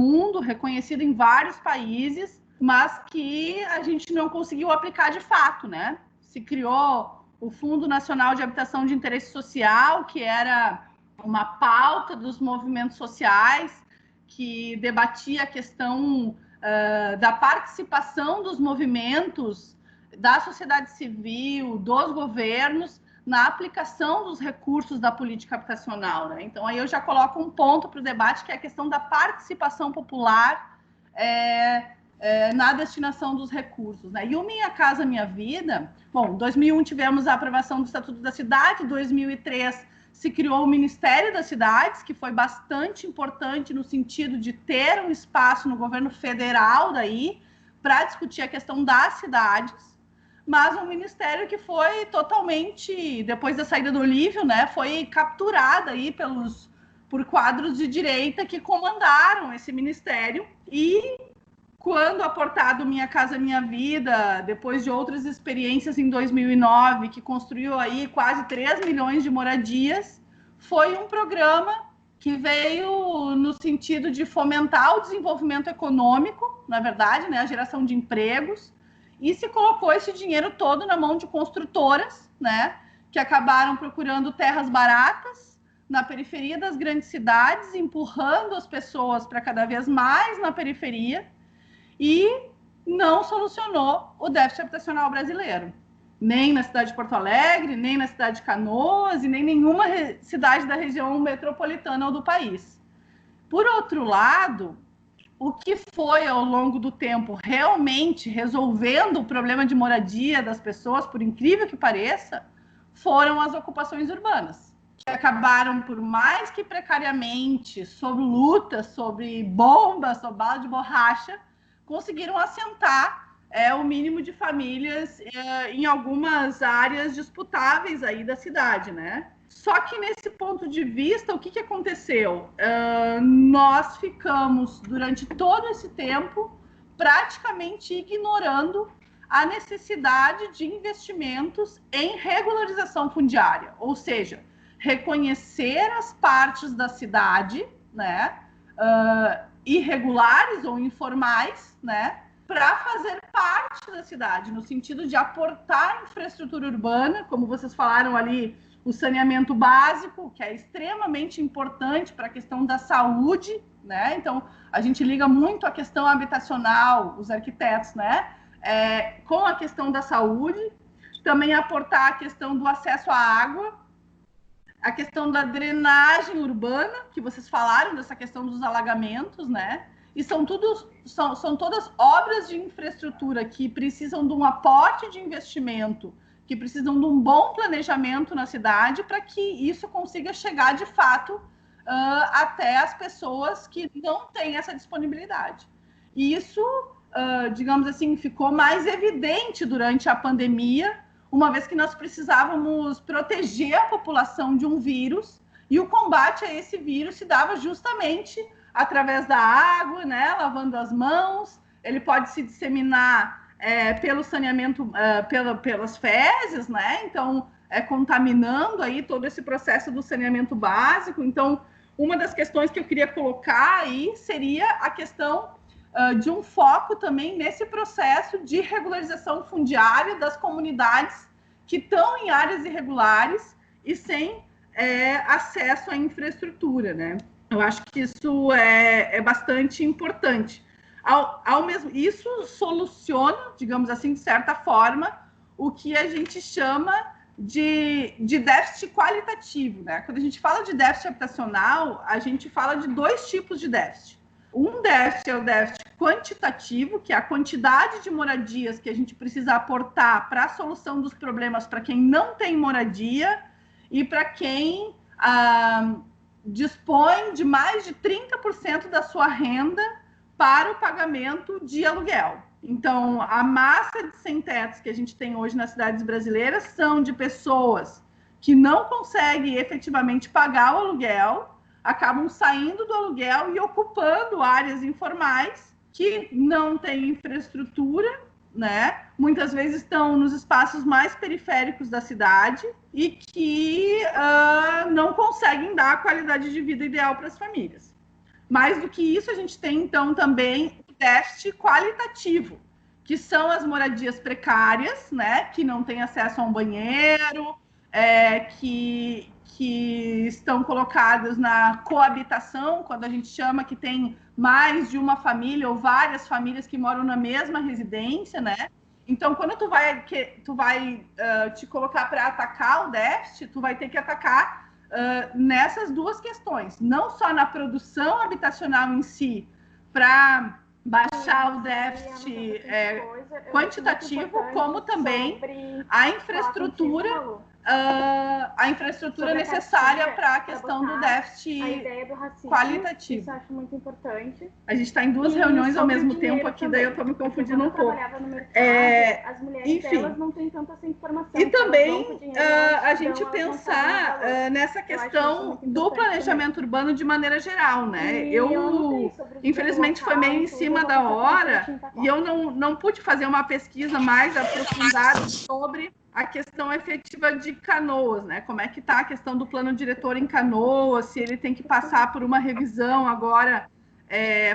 mundo, reconhecido em vários países, mas que a gente não conseguiu aplicar de fato, né? Se criou o Fundo Nacional de Habitação de Interesse Social, que era uma pauta dos movimentos sociais, que debatia a questão da participação dos movimentos, da sociedade civil, dos governos, na aplicação dos recursos da política habitacional, né? Então, aí eu já coloco um ponto para o debate, que é a questão da participação popular na destinação dos recursos, né? E o Minha Casa Minha Vida, bom, em 2001 tivemos a aprovação do Estatuto da Cidade, em 2003 se criou o Ministério das Cidades, que foi bastante importante no sentido de ter um espaço no governo federal daí para discutir a questão das cidades, mas um ministério que foi totalmente, depois da saída do Olívio, né, foi capturado aí por quadros de direita que comandaram esse ministério. E quando aportado Minha Casa Minha Vida, depois de outras experiências em 2009, que construiu aí quase 3 milhões de moradias, foi um programa que veio no sentido de fomentar o desenvolvimento econômico, na verdade, né, a geração de empregos, e se colocou esse dinheiro todo na mão de construtoras, né, que acabaram procurando terras baratas na periferia das grandes cidades, empurrando as pessoas para cada vez mais na periferia, e não solucionou o déficit habitacional brasileiro. Nem na cidade de Porto Alegre, nem na cidade de Canoas e nem nenhuma cidade da região metropolitana ou do país. Por outro lado, o que foi ao longo do tempo realmente resolvendo o problema de moradia das pessoas, por incrível que pareça, foram as ocupações urbanas, que acabaram, por mais que precariamente, sob lutas, sobre bombas, sob bala de borracha, conseguiram assentar o mínimo de famílias em algumas áreas disputáveis aí da cidade, né? Só que nesse ponto de vista, o que aconteceu? Nós ficamos, durante todo esse tempo, praticamente ignorando a necessidade de investimentos em regularização fundiária, ou seja, reconhecer as partes da cidade, né, irregulares ou informais, né, para fazer parte da cidade, no sentido de aportar infraestrutura urbana, como vocês falaram ali, o saneamento básico, que é extremamente importante para a questão da saúde, né? Então, a gente liga muito a questão habitacional, os arquitetos, né? Com a questão da saúde, também aportar a questão do acesso à água, a questão da drenagem urbana, que vocês falaram, dessa questão dos alagamentos, né? E são todas obras de infraestrutura que precisam de um aporte de investimento, que precisam de um bom planejamento na cidade para que isso consiga chegar, de fato, até as pessoas que não têm essa disponibilidade. E isso, digamos assim, ficou mais evidente durante a pandemia, uma vez que nós precisávamos proteger a população de um vírus, e o combate a esse vírus se dava justamente através da água, né, lavando as mãos. Ele pode se disseminar pelo saneamento, pelas fezes, né? Então, contaminando aí todo esse processo do saneamento básico. Então, uma das questões que eu queria colocar aí seria a questão de um foco também nesse processo de regularização fundiária das comunidades que estão em áreas irregulares e sem acesso à infraestrutura, né? Eu acho que isso é bastante importante. Isso soluciona, digamos assim, de certa forma, o que a gente chama de déficit qualitativo, né? Quando a gente fala de déficit habitacional, a gente fala de dois tipos de déficit. Um déficit é o déficit quantitativo, que é a quantidade de moradias que a gente precisa aportar para a solução dos problemas para quem não tem moradia e para quem dispõe de mais de 30% da sua renda para o pagamento de aluguel. Então, a massa de sem-tetos que a gente tem hoje nas cidades brasileiras são de pessoas que não conseguem efetivamente pagar o aluguel, acabam saindo do aluguel e ocupando áreas informais que não têm infraestrutura, né? Muitas vezes estão nos espaços mais periféricos da cidade e que não conseguem dar a qualidade de vida ideal para as famílias. Mais do que isso, a gente tem, então, também o déficit qualitativo, que são as moradias precárias, né, que não têm acesso a um banheiro, que estão colocadas na coabitação, quando a gente chama que tem mais de uma família ou várias famílias que moram na mesma residência, né? Então, quando tu vai te colocar para atacar o déficit, tu vai ter que atacar nessas duas questões, não só na produção habitacional em si, para baixar o déficit quantitativo, como também a infraestrutura necessária para a questão do déficit qualitativo. Isso eu acho muito importante. A gente está em duas reuniões ao mesmo tempo aqui, daí eu estou me confundindo um pouco. As mulheres, elas não têm tanta essa informação. E também a gente pensar nessa questão do planejamento urbano de maneira geral, né? Eu infelizmente, foi meio em cima da hora e eu não pude fazer uma pesquisa mais aprofundada sobre a questão efetiva de Canoas, né? Como é que está a questão do plano diretor em Canoas, se ele tem que passar por uma revisão agora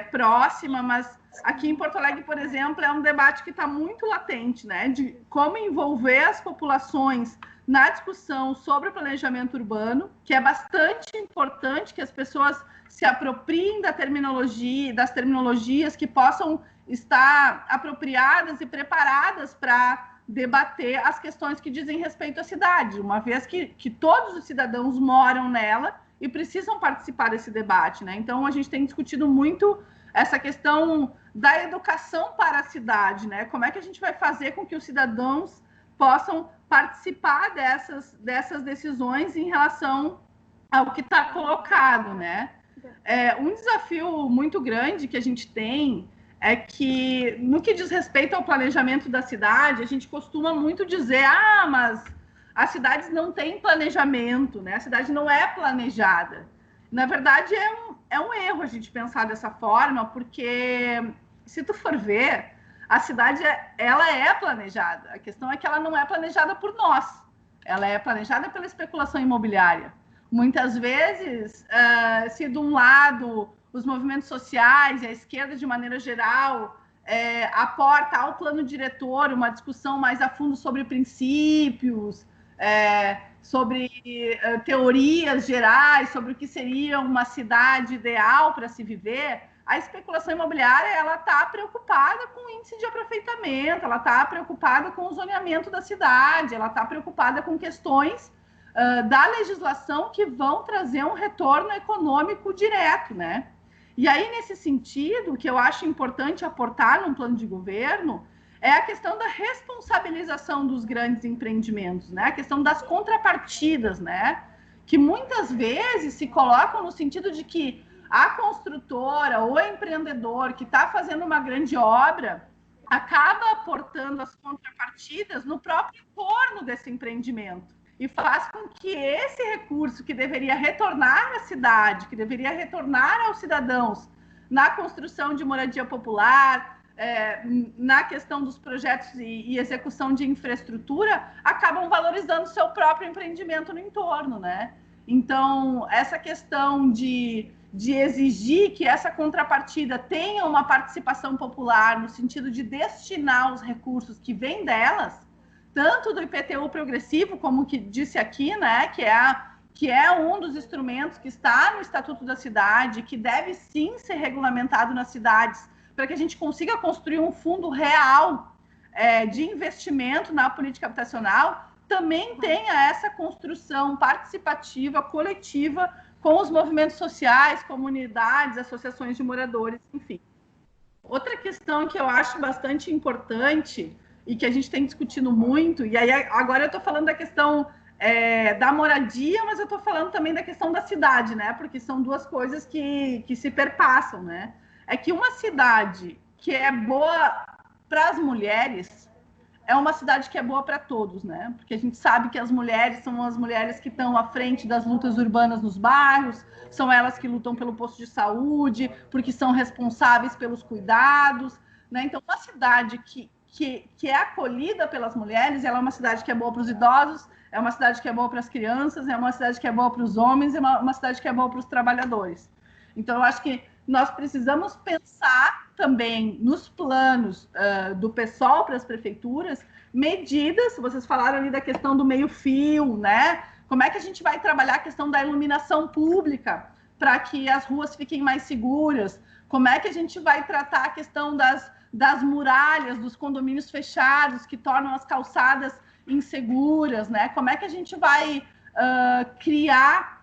próxima, mas aqui em Porto Alegre, por exemplo, é um debate que está muito latente, né? De como envolver as populações na discussão sobre o planejamento urbano, que é bastante importante que as pessoas se apropriem das terminologias que possam estar apropriadas e preparadas para debater as questões que dizem respeito à cidade, uma vez que todos os cidadãos moram nela e precisam participar desse debate, né? Então, a gente tem discutido muito essa questão da educação para a cidade, né? Como é que a gente vai fazer com que os cidadãos possam participar dessas decisões em relação ao que está colocado, né? Um desafio muito grande que a gente tem é que, no que diz respeito ao planejamento da cidade, a gente costuma muito dizer, mas as cidades não têm planejamento, né? A cidade não é planejada. Na verdade, é um erro a gente pensar dessa forma, porque, se tu for ver, a cidade ela é planejada. A questão é que ela não é planejada por nós. Ela é planejada pela especulação imobiliária. Muitas vezes, se de um lado os movimentos sociais e a esquerda, de maneira geral, aporta ao plano diretor uma discussão mais a fundo sobre princípios, sobre teorias gerais, sobre o que seria uma cidade ideal para se viver, a especulação imobiliária ela está preocupada com o índice de aproveitamento, ela está preocupada com o zoneamento da cidade, ela está preocupada com questões da legislação que vão trazer um retorno econômico direto, né? E aí, nesse sentido, o que eu acho importante aportar num plano de governo é a questão da responsabilização dos grandes empreendimentos, né? A questão das contrapartidas, né? Que muitas vezes se colocam no sentido de que a construtora ou empreendedor que está fazendo uma grande obra acaba aportando as contrapartidas no próprio entorno desse empreendimento e faz com que esse recurso que deveria retornar à cidade, que deveria retornar aos cidadãos na construção de moradia popular, na questão dos projetos e execução de infraestrutura, acabam valorizando o seu próprio empreendimento no entorno, né? Então, essa questão de exigir que essa contrapartida tenha uma participação popular, no sentido de destinar os recursos que vêm delas, tanto do IPTU progressivo, como que disse aqui, né, que é um dos instrumentos que está no Estatuto da Cidade, que deve sim ser regulamentado nas cidades, para que a gente consiga construir um fundo real de investimento na política habitacional, também tenha essa construção participativa, coletiva, com os movimentos sociais, comunidades, associações de moradores, enfim. Outra questão que eu acho bastante importante e que a gente tem discutido muito, e aí agora eu estou falando da questão da moradia, mas eu estou falando também da questão da cidade, né? Porque são duas coisas que se perpassam, né? É que uma cidade que é boa para as mulheres é uma cidade que é boa para todos, né? Porque a gente sabe que as mulheres são as mulheres que estão à frente das lutas urbanas nos bairros, são elas que lutam pelo posto de saúde, porque são responsáveis pelos cuidados, né? Então, uma cidade que é acolhida pelas mulheres, ela é uma cidade que é boa para os idosos, é uma cidade que é boa para as crianças, é uma cidade que é boa para os homens, é uma cidade que é boa para os trabalhadores. Então, eu acho que nós precisamos pensar também nos planos do PSOL para as prefeituras, medidas, vocês falaram ali da questão do meio-fio, né? Como é que a gente vai trabalhar a questão da iluminação pública para que as ruas fiquem mais seguras? Como é que a gente vai tratar a questão das muralhas, dos condomínios fechados, que tornam as calçadas inseguras, né? Como é que a gente vai criar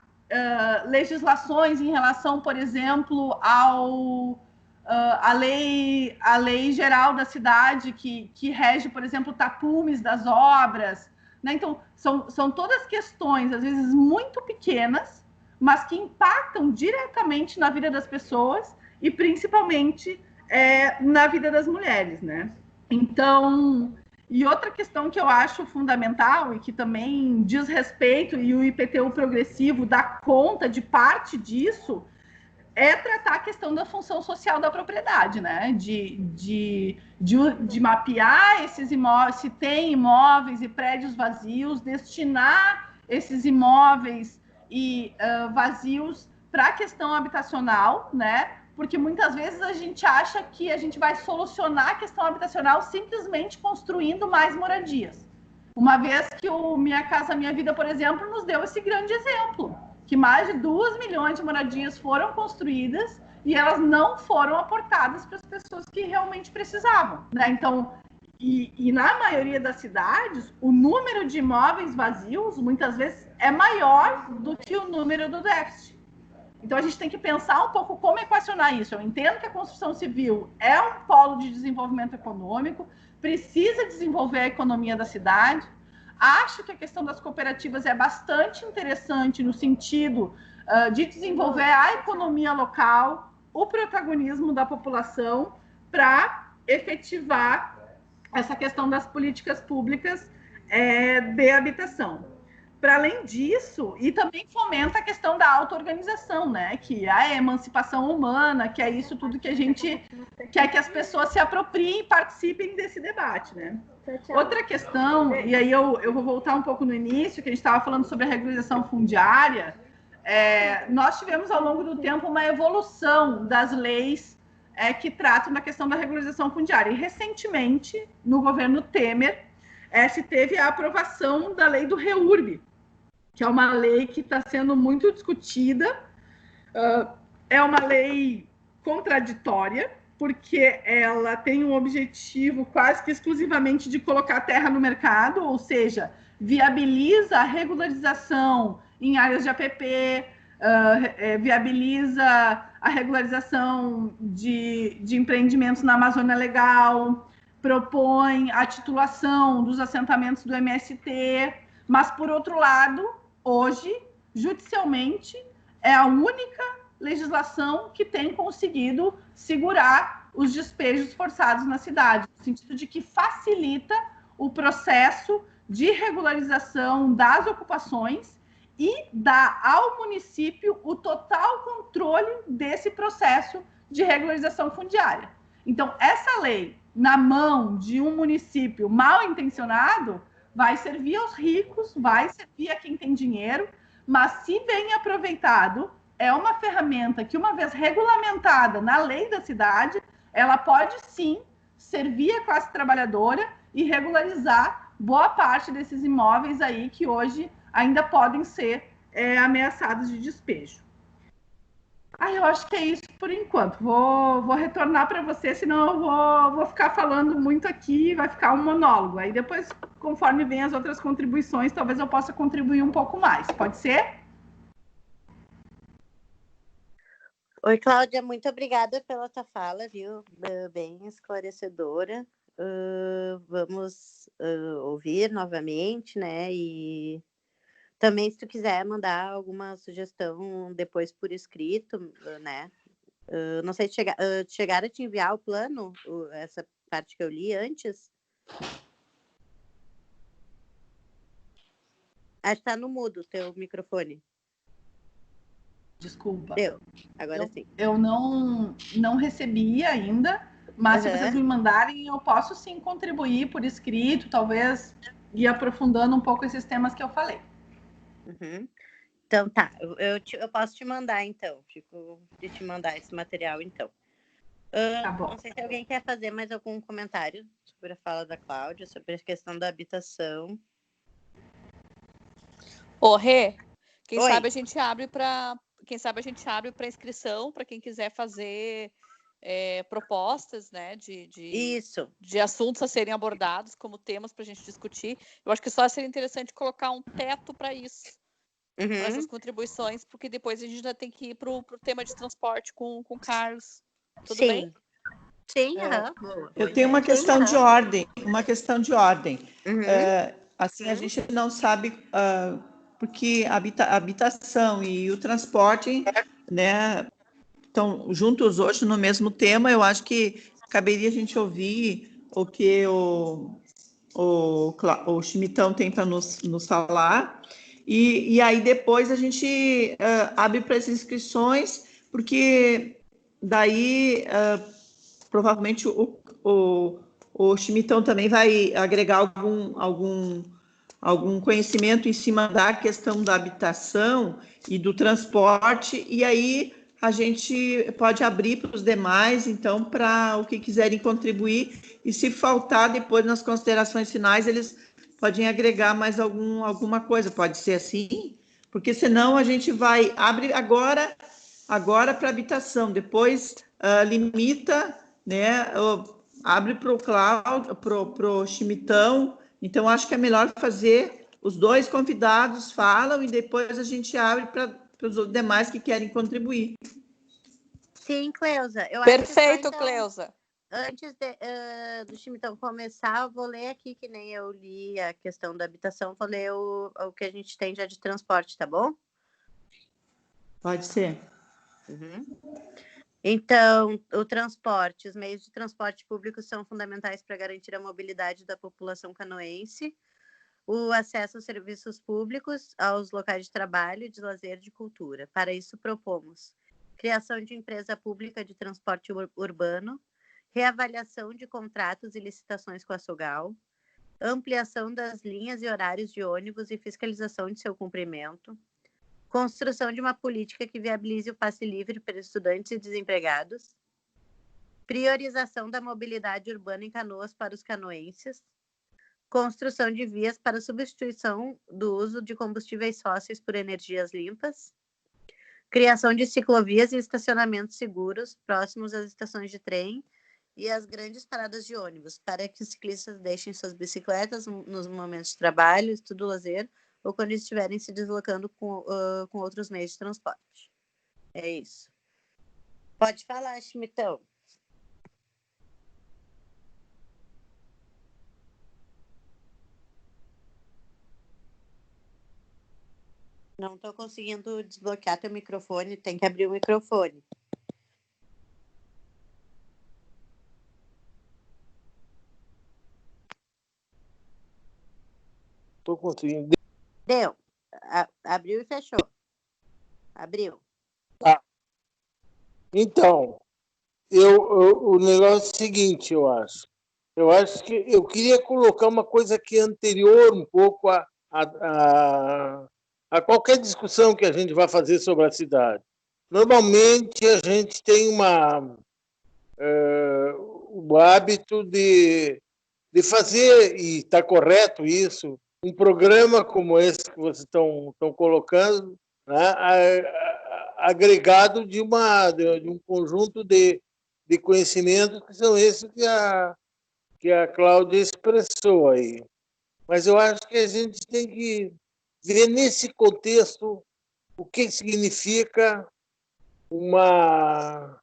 legislações em relação, por exemplo, a lei geral da cidade que rege, por exemplo, tapumes das obras, né? Então, são todas questões, às vezes, muito pequenas, mas que impactam diretamente na vida das pessoas e, principalmente, na vida das mulheres, né? Então, e outra questão que eu acho fundamental e que também diz respeito, e o IPTU progressivo dá conta de parte disso, é tratar a questão da função social da propriedade, né? De mapear esses imóveis, se tem imóveis e prédios vazios, destinar esses imóveis e vazios para a questão habitacional, né? Porque muitas vezes a gente acha que a gente vai solucionar a questão habitacional simplesmente construindo mais moradias. Uma vez que o Minha Casa Minha Vida, por exemplo, nos deu esse grande exemplo, que mais de 2 milhões de moradias foram construídas e elas não foram aportadas para as pessoas que realmente precisavam, né? Então, e na maioria das cidades, o número de imóveis vazios, muitas vezes, é maior do que o número do déficit. Então, a gente tem que pensar um pouco como equacionar isso. Eu entendo que a construção civil é um polo de desenvolvimento econômico, precisa desenvolver a economia da cidade. Acho que a questão das cooperativas é bastante interessante no sentido de desenvolver a economia local, o protagonismo da população para efetivar essa questão das políticas públicas de habitação. Para além disso, e também fomenta a questão da auto-organização, né? Que é a emancipação humana, que é isso tudo que a gente quer que as pessoas se apropriem e participem desse debate, né? Outra questão, e aí eu vou voltar um pouco no início, que a gente estava falando sobre a regularização fundiária. Nós tivemos ao longo do tempo uma evolução das leis que tratam da questão da regularização fundiária. E recentemente, no governo Temer, se teve a aprovação da lei do REURB, que é uma lei que está sendo muito discutida. É uma lei contraditória, porque ela tem um objetivo quase que exclusivamente de colocar a terra no mercado, ou seja, viabiliza a regularização em áreas de APP, viabiliza a regularização de empreendimentos na Amazônia Legal, propõe a titulação dos assentamentos do MST, mas, por outro lado, hoje, judicialmente, é a única legislação que tem conseguido segurar os despejos forçados na cidade, no sentido de que facilita o processo de regularização das ocupações e dá ao município o total controle desse processo de regularização fundiária. Então, essa lei, na mão de um município mal intencionado, vai servir aos ricos, vai servir a quem tem dinheiro, mas, se bem aproveitado, é uma ferramenta que, uma vez regulamentada na lei da cidade, ela pode, sim, servir a classe trabalhadora e regularizar boa parte desses imóveis aí que hoje ainda podem ser ameaçados de despejo. Eu acho que é isso por enquanto. Vou retornar para você, senão eu vou ficar falando muito aqui, vai ficar um monólogo. Aí depois, conforme vem as outras contribuições, talvez eu possa contribuir um pouco mais. Pode ser? Oi, Cláudia, muito obrigada pela tua fala, viu? Bem esclarecedora. Vamos ouvir novamente, né? E também, se tu quiser mandar alguma sugestão depois por escrito, né? Não sei se chegaram a te enviar o plano, essa parte que eu li antes. Acho que está no mudo o teu microfone. Desculpa. Deu, agora sim. Eu não recebi ainda, mas se vocês me mandarem, eu posso sim contribuir por escrito, talvez ir aprofundando um pouco esses temas que eu falei. Então tá, eu posso te mandar então, fico de te mandar esse material então. Tá bom. Não sei se alguém quer fazer mais algum comentário sobre a fala da Cláudia, sobre a questão da habitação. Ô, Rê, quem Oi. sabe a gente abre para inscrição para quem quiser fazer propostas, né, Isso. de assuntos a serem abordados como temas para a gente discutir. Eu acho que só seria interessante colocar um teto para isso, para essas contribuições, porque depois a gente já tem que ir para o tema de transporte com o Carlos. Tudo Sim. bem? Sim, Eu tenho uma questão de ordem, Uhum. Assim, a gente não sabe, porque a habitação e o transporte, né, estão juntos hoje no mesmo tema. Eu acho que caberia a gente ouvir o que o Chimitão tem para nos falar, e aí depois a gente abre para as inscrições, porque daí provavelmente o Chimitão também vai agregar algum conhecimento em cima da questão da habitação e do transporte, e aí a gente pode abrir para os demais, então, para o que quiserem contribuir, e se faltar depois nas considerações finais, eles podem agregar mais alguma coisa, pode ser assim? Porque senão a gente abre agora para habitação, depois limita, né, abre para o Cláudio, para o Chimitão. Então, acho que é melhor fazer, os dois convidados falam e depois a gente abre para os demais que querem contribuir. Sim, Cleusa. Perfeito, Cleusa. Antes do Chimitão começar, eu vou ler aqui, que nem eu li a questão da habitação, vou ler o que a gente tem já de transporte, tá bom? Pode ser. Uhum. Então, o transporte, os meios de transporte público são fundamentais para garantir a mobilidade da população canoense, o acesso aos serviços públicos, aos locais de trabalho, de lazer, de cultura. Para isso, propomos criação de empresa pública de transporte urbano, reavaliação de contratos e licitações com a Sogal, ampliação das linhas e horários de ônibus e fiscalização de seu cumprimento, construção de uma política que viabilize o passe livre para estudantes e desempregados, priorização da mobilidade urbana em Canoas para os canoenses, construção de vias para substituição do uso de combustíveis fósseis por energias limpas, criação de ciclovias e estacionamentos seguros próximos às estações de trem e às grandes paradas de ônibus, para que os ciclistas deixem suas bicicletas nos momentos de trabalho, estudo, lazer, ou quando estiverem se deslocando com outros meios de transporte. É isso. Pode falar, Chimitão. Não estou conseguindo desbloquear teu microfone, tem que abrir o microfone. Estou conseguindo. Deu. Abriu e fechou. Abriu. Então, o negócio é o seguinte, eu acho. Eu acho que eu queria colocar uma coisa aqui anterior um pouco a qualquer discussão que a gente vai fazer sobre a cidade. Normalmente a gente tem o hábito de fazer, e está correto isso, um programa como esse que vocês estão colocando, né, agregado de um conjunto de conhecimentos que são esses que a Cláudia expressou aí. Mas eu acho que a gente tem que ver nesse contexto o que significa uma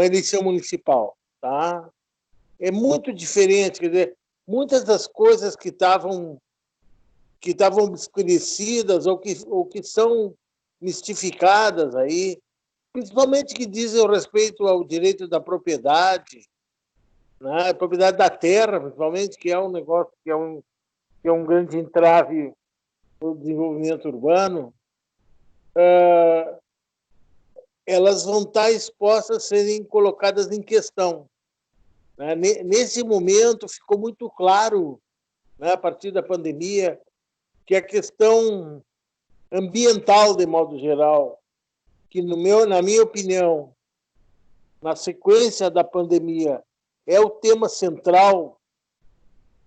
eleição municipal, tá? É muito diferente, quer dizer, muitas das coisas que estavam obscurecidas ou que são mistificadas aí, principalmente que dizem respeito ao direito da propriedade, né? A propriedade da terra, principalmente, que é um negócio que é um grande entrave no desenvolvimento urbano, elas vão estar expostas a serem colocadas em questão. Nesse momento, ficou muito claro, né, a partir da pandemia, que a questão ambiental, de modo geral, que na minha opinião, na sequência da pandemia, é o tema central,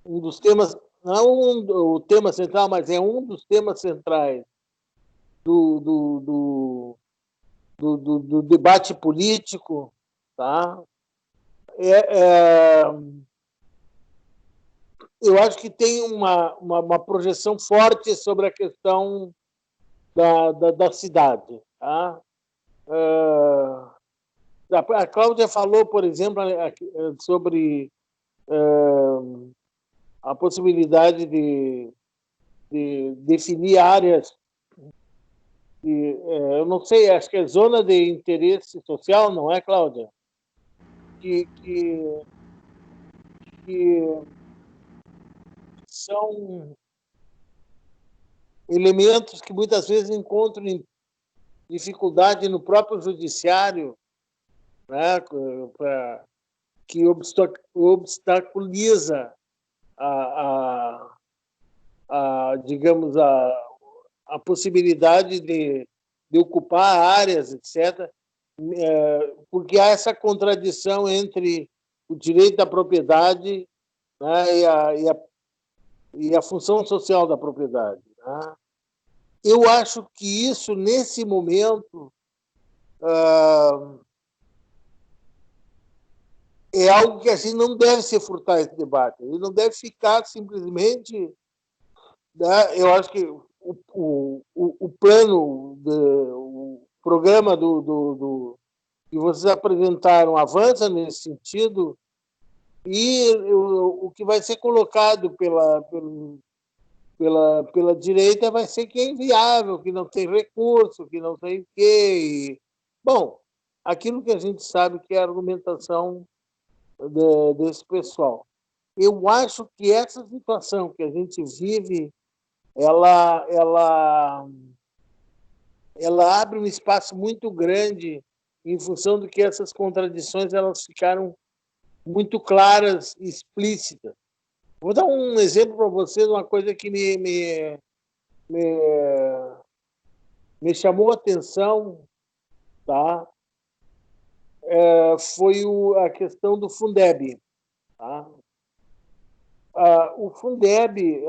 um dos temas, não o tema central, mas é um dos temas centrais do debate político, tá? Eu acho que tem uma projeção forte sobre a questão da cidade. Tá? A Cláudia falou, por exemplo, sobre a possibilidade de definir áreas, eu não sei, acho que é zona de interesse social, não é, Cláudia? Que são elementos que muitas vezes encontram dificuldade no próprio judiciário, né, que obstaculiza digamos, a possibilidade de ocupar áreas, etc., porque há essa contradição entre o direito da propriedade, né, e a função social da propriedade. Né? Eu acho que isso, nesse momento, é algo que assim não deve se furtar esse debate. Ele não deve ficar simplesmente... Né, eu acho que o plano, o programa que vocês apresentaram avança nesse sentido, e o que vai ser colocado pela direita vai ser que é inviável, que não tem recurso, que não tem o quê. Bom, aquilo que a gente sabe que é a argumentação desse pessoal. Eu acho que essa situação que a gente vive, ela abre um espaço muito grande em função do que essas contradições elas ficaram muito claras e explícitas. Vou dar um exemplo para vocês, uma coisa que me chamou a atenção, tá? Foi a questão do Fundeb. Tá? O Fundeb,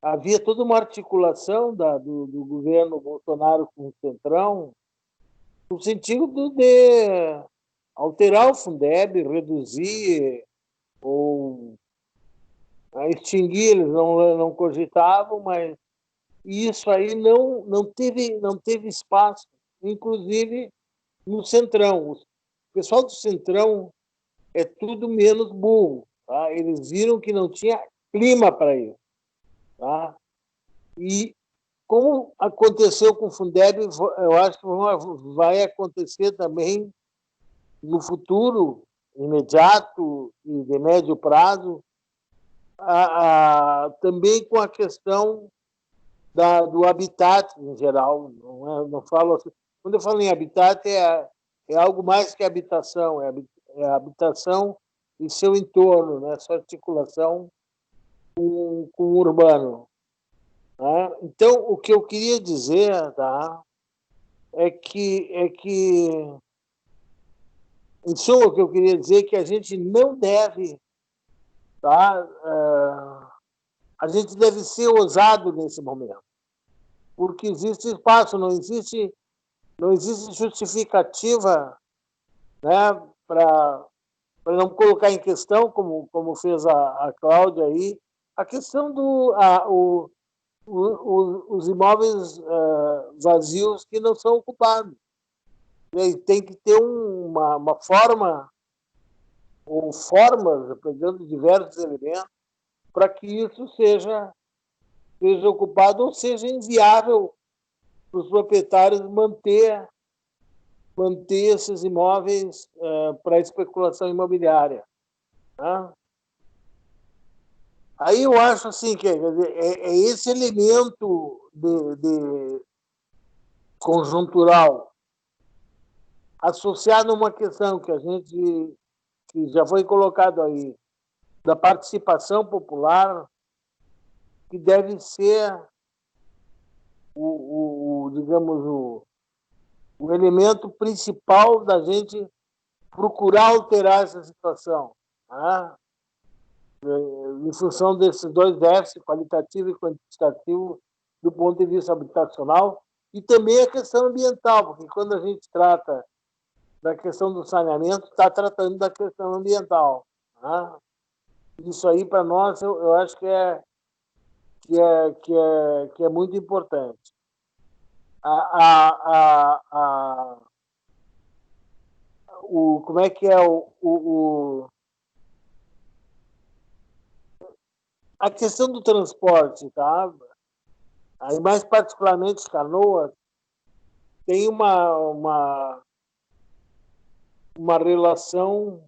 havia toda uma articulação do governo Bolsonaro com o Centrão, no sentido de alterar o Fundeb, reduzir ou extinguir, eles não cogitavam, mas isso aí não teve espaço, inclusive no Centrão. O pessoal do Centrão é tudo menos burro. Tá? Eles viram que não tinha clima para isso. Tá? E como aconteceu com o Fundeb, eu acho que vai acontecer também no futuro imediato e de médio prazo, também com a questão do habitat em geral. Não falo assim. Quando eu falo em habitat, é algo mais que habitação, é a habitação e seu entorno, né? Sua articulação com o urbano. Tá? Então, o que eu queria dizer, tá, é que em suma, o que eu queria dizer é que a gente não deve, tá, a gente deve ser ousado nesse momento, porque existe espaço, não existe justificativa, né, para não colocar em questão, como fez a Cláudia aí, a questão os imóveis vazios que não são ocupados. E tem que ter uma forma, ou formas, pegando diversos elementos, para que isso seja ocupado ou seja inviável para os proprietários manter esses imóveis para especulação imobiliária. Tá? Aí eu acho assim, que é esse elemento de conjuntural associado a uma questão que já foi colocado aí, da participação popular, que deve ser digamos, o elemento principal da gente procurar alterar essa situação, né? Em função desses dois déficits, qualitativo e quantitativo, do ponto de vista habitacional, e também a questão ambiental, porque quando a gente trata da questão do saneamento, está tratando da questão ambiental, né? Isso aí, para nós, eu acho que é muito importante. Como é que é a questão do transporte, tá? Aí, mais particularmente, Canoas tem uma relação,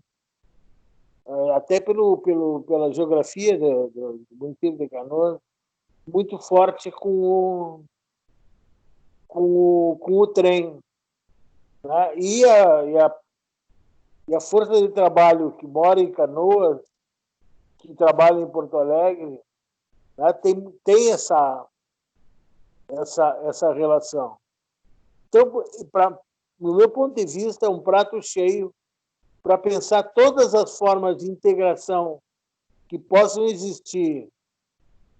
até pela geografia do município de Canoas, muito forte com o trem, né? E a força de trabalho que mora em Canoas, que trabalha em Porto Alegre, né, tem essa relação. Então, no meu ponto de vista, é um prato cheio para pensar todas as formas de integração que possam existir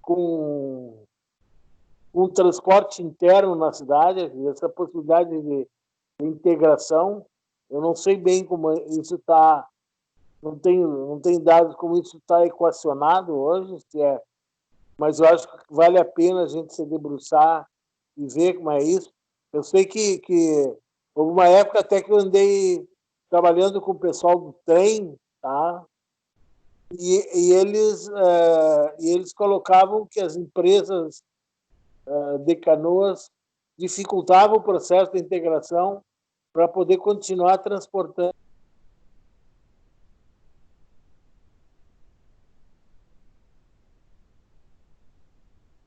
com um transporte interno na cidade, essa possibilidade de integração. Eu não sei bem como isso está, não tenho dados como isso está equacionado hoje, mas eu acho que vale a pena a gente se debruçar e ver como é isso. Eu sei que houve uma época até que eu andei trabalhando com o pessoal do trem, tá? E eles colocavam que as empresas de Canoas dificultavam o processo de integração para poder continuar transportando.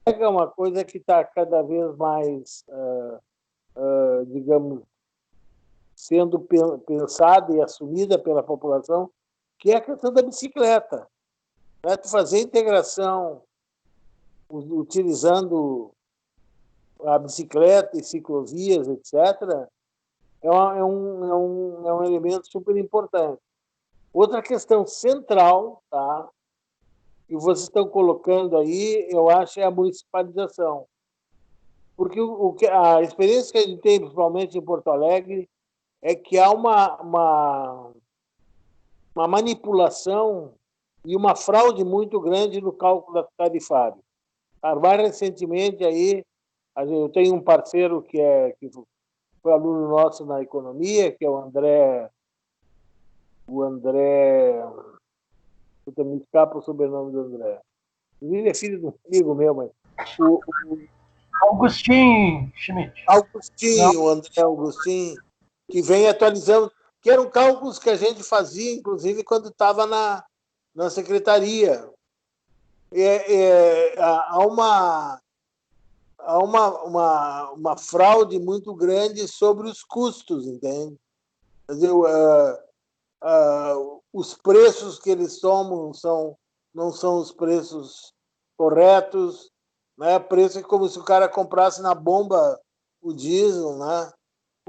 É uma coisa que está cada vez mais, digamos, sendo pensada e assumida pela população, que é a questão da bicicleta. Né? Fazer integração utilizando a bicicleta e ciclovias, etc., é um elemento super importante. Outra questão central, tá, que vocês estão colocando aí, eu acho, é a municipalização. Porque a experiência que a gente tem, principalmente em Porto Alegre, é que há uma manipulação e uma fraude muito grande no cálculo tarifário. Mais recentemente, aí, eu tenho um parceiro que foi aluno nosso na economia, que é o André, eu me escapa o sobrenome do André. Ele é filho de um amigo meu, mas Augustin Schmidt. O André Augustin, que vem atualizando, que eram cálculos que a gente fazia, inclusive, quando estava na secretaria. Há uma fraude muito grande sobre os custos, entende? Quer dizer, os preços que eles tomam não são os preços corretos, né? Preço é como se o cara comprasse na bomba o diesel, né?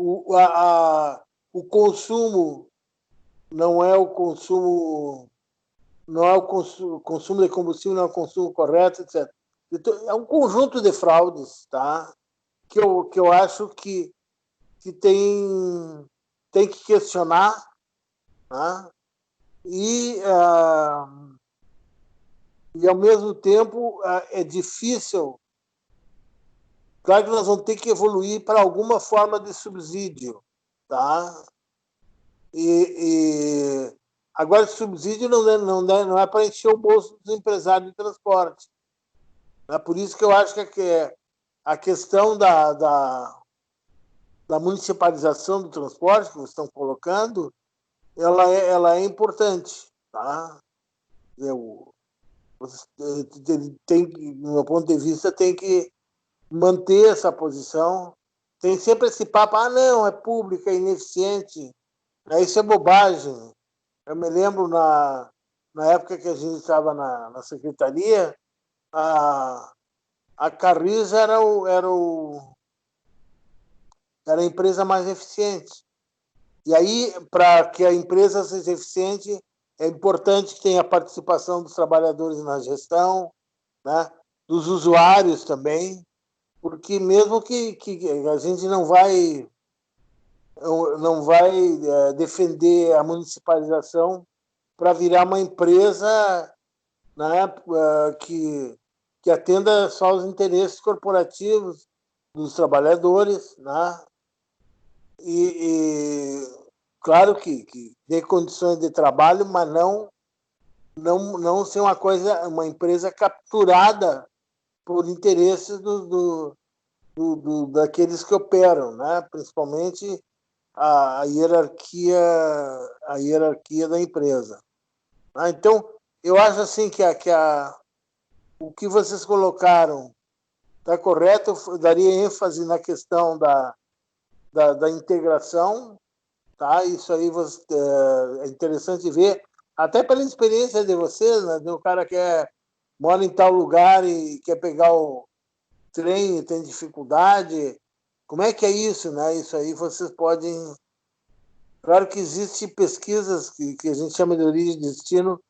O consumo não é o consumo de combustível, não é o consumo correto, etc. Então, é um conjunto de fraudes, tá? Que eu acho que tem que questionar, tá? E ao mesmo tempo é difícil. Claro que nós vamos ter que evoluir para alguma forma de subsídio, tá? Agora, esse subsídio não é para encher o bolso dos empresários de transporte. É por isso que eu acho que a questão da municipalização do transporte que vocês estão colocando, ela é importante, tá? No meu ponto de vista, tem que manter essa posição. Tem sempre esse papo, não, é pública, é ineficiente. Isso é bobagem. Eu me lembro, na época que a gente estava na secretaria, a Carris era a empresa mais eficiente. E aí, para que a empresa seja eficiente, é importante que tenha a participação dos trabalhadores na gestão, né? Dos usuários também, porque mesmo que a gente não vai defender a municipalização para virar uma empresa, né, que atenda só os interesses corporativos dos trabalhadores, né? E claro que dê condições de trabalho, mas não ser uma empresa capturada por interesses daqueles que operam, né? Principalmente a hierarquia da empresa. Então, eu acho assim que o que vocês colocaram está correto. Eu daria ênfase na questão da integração, tá? Isso aí é interessante ver, até pela experiência de vocês, né? O cara que mora em tal lugar e quer pegar o trem e tem dificuldade. Como é que é isso, né? Isso aí vocês podem... Claro que existem pesquisas que a gente chama de origem e destino,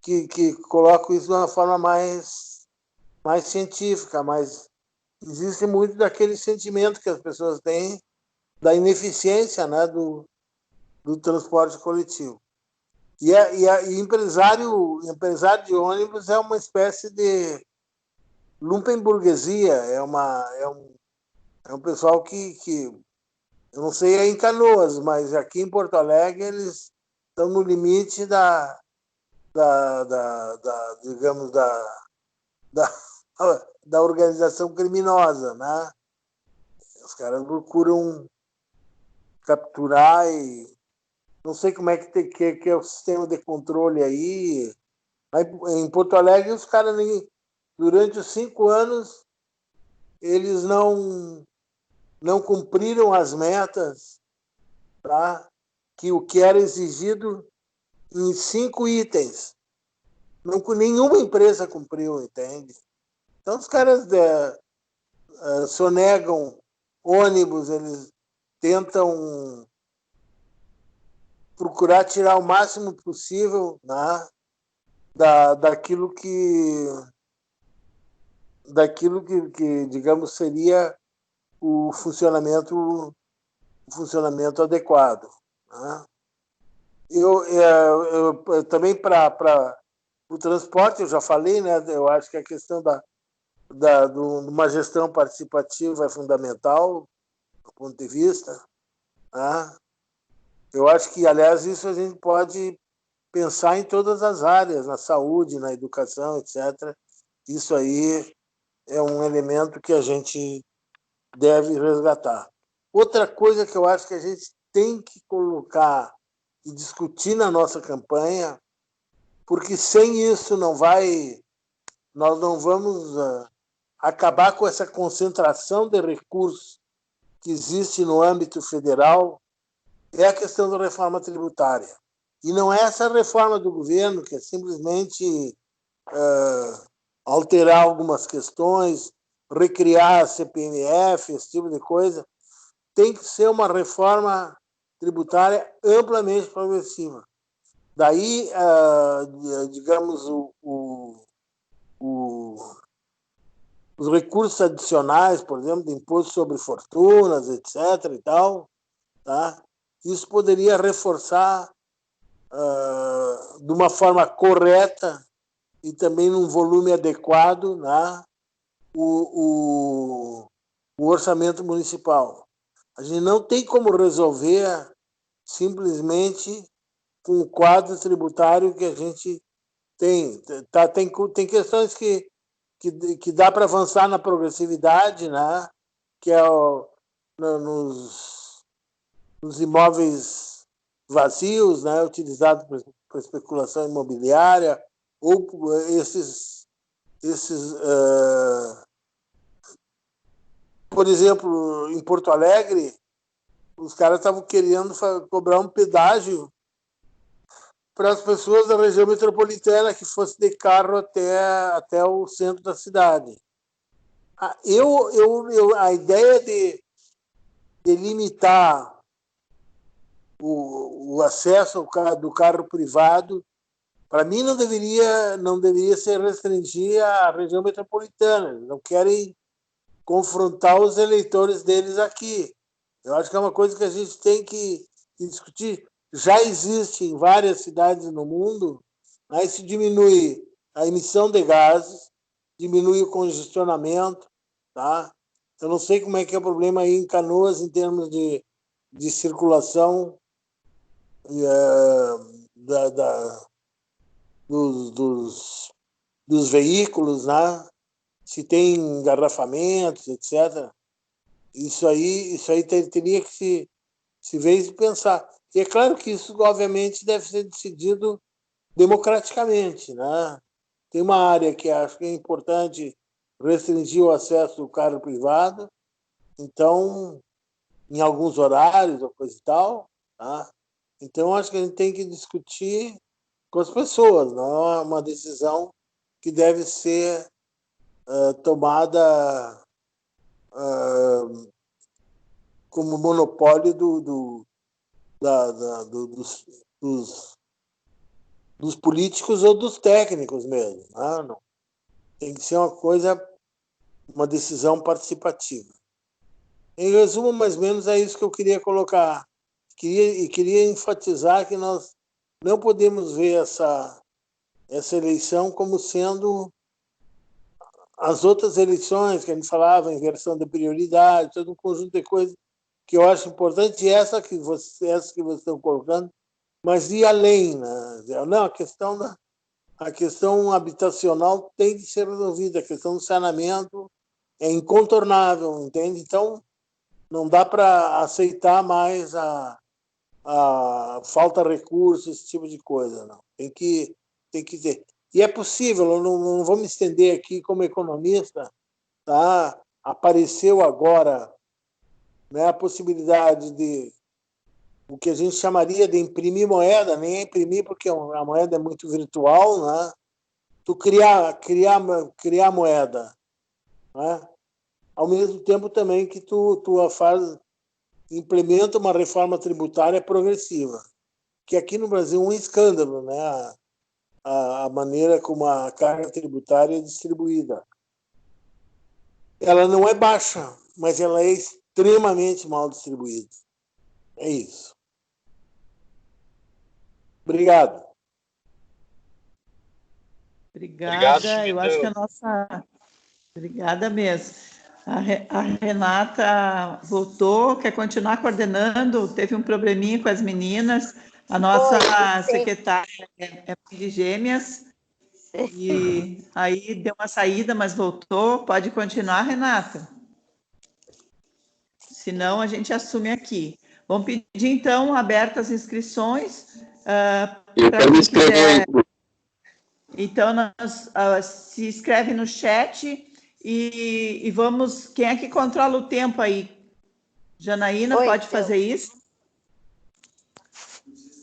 que colocam isso de uma forma mais científica, mas existe muito daquele sentimento que as pessoas têm da ineficiência, né, do transporte coletivo. E empresário de ônibus é uma espécie de lumpenburguesia, é um pessoal que eu não sei em Canoas, mas aqui em Porto Alegre eles estão no limite digamos, da organização criminosa, né? Os caras procuram capturar e não sei como é que é o sistema de controle aí. Em Porto Alegre, os caras, durante os 5 anos, eles não cumpriram as metas, tá? O que era exigido em 5 itens. Nenhuma empresa cumpriu, entende? Então, os caras sonegam ônibus, eles tentam procurar tirar o máximo possível, né, daquilo que digamos, seria o funcionamento adequado, né? Eu também para o transporte, eu já falei, né? Eu acho que a questão de uma gestão participativa é fundamental do ponto de vista, né? Eu acho que, aliás, isso a gente pode pensar em todas as áreas, na saúde, na educação, etc. Isso aí é um elemento que a gente deve resgatar. Outra coisa que eu acho que a gente tem que colocar e discutir na nossa campanha, porque sem isso nós não vamos acabar com essa concentração de recursos que existe no âmbito federal, é a questão da reforma tributária. E não é essa reforma do governo, que é simplesmente alterar algumas questões, recriar a CPMF, esse tipo de coisa. Tem que ser uma reforma tributária amplamente progressiva. Daí, digamos, os recursos adicionais, por exemplo, de imposto sobre fortunas, etc. e tal, tá? Isso poderia reforçar de uma forma correta e também num volume adequado, né, o orçamento municipal. A gente não tem como resolver simplesmente com o quadro tributário que a gente tem. Tem questões que dá para avançar na progressividade, né, que é nos imóveis vazios, né, utilizados para especulação imobiliária, ou por exemplo, em Porto Alegre, os caras estavam querendo cobrar um pedágio para as pessoas da região metropolitana que fosse de carro até o centro da cidade. A ideia de limitar o acesso do carro privado, para mim, não deveria se restringir à região metropolitana. Eles não querem confrontar os eleitores deles aqui. Eu acho que é uma coisa que a gente tem que discutir. Já existe em várias cidades no mundo, aí se diminui a emissão de gases, diminui o congestionamento, tá? Eu não sei como é que é o problema aí em Canoas em termos de circulação dos veículos, né? Se tem engarrafamentos, etc. Isso aí teria que se ver e pensar. E é claro que isso, obviamente, deve ser decidido democraticamente, né? Tem uma área que acho que é importante restringir o acesso do carro privado, então, em alguns horários ou coisa e tal, tá? Então, acho que a gente tem que discutir com as pessoas, não é uma decisão que deve ser tomada como monopólio dos políticos ou dos técnicos mesmo. Não. Tem que ser uma decisão participativa. Em resumo, mais ou menos, é isso que eu queria colocar. Queria enfatizar que nós não podemos ver essa eleição como sendo as outras eleições que a gente falava, inversão de prioridade, todo um conjunto de coisas que eu acho importante, e essa que vocês estão colocando, mas ir além, né? Não, a questão habitacional tem que ser resolvida, a questão do saneamento é incontornável, entende? Então, não dá para aceitar mais a falta de recursos, esse tipo de coisa, não. Tem que ter. E é possível, eu não vou me estender aqui como economista, tá? Apareceu agora, né, a possibilidade de o que a gente chamaria de imprimir moeda, nem é imprimir porque a moeda é muito virtual, né? Tu criar moeda, né? Ao mesmo tempo também que tu implementa uma reforma tributária progressiva, que aqui no Brasil é um escândalo, né? A maneira como a carga tributária é distribuída. Ela não é baixa, mas ela é extremamente mal distribuída. É isso. Obrigado. Obrigada. Eu acho que a nossa... Obrigada mesmo. A Renata voltou, quer continuar coordenando, teve um probleminha com as meninas. A nossa secretária é de Gêmeas, e aí deu uma saída, mas voltou. Pode continuar, Renata? Senão, a gente assume aqui. Vamos pedir, então, abertas as inscrições. Eu quero me inscrever. Então, se inscreve no chat e vamos... Quem é que controla o tempo aí? Janaína, pode fazer isso?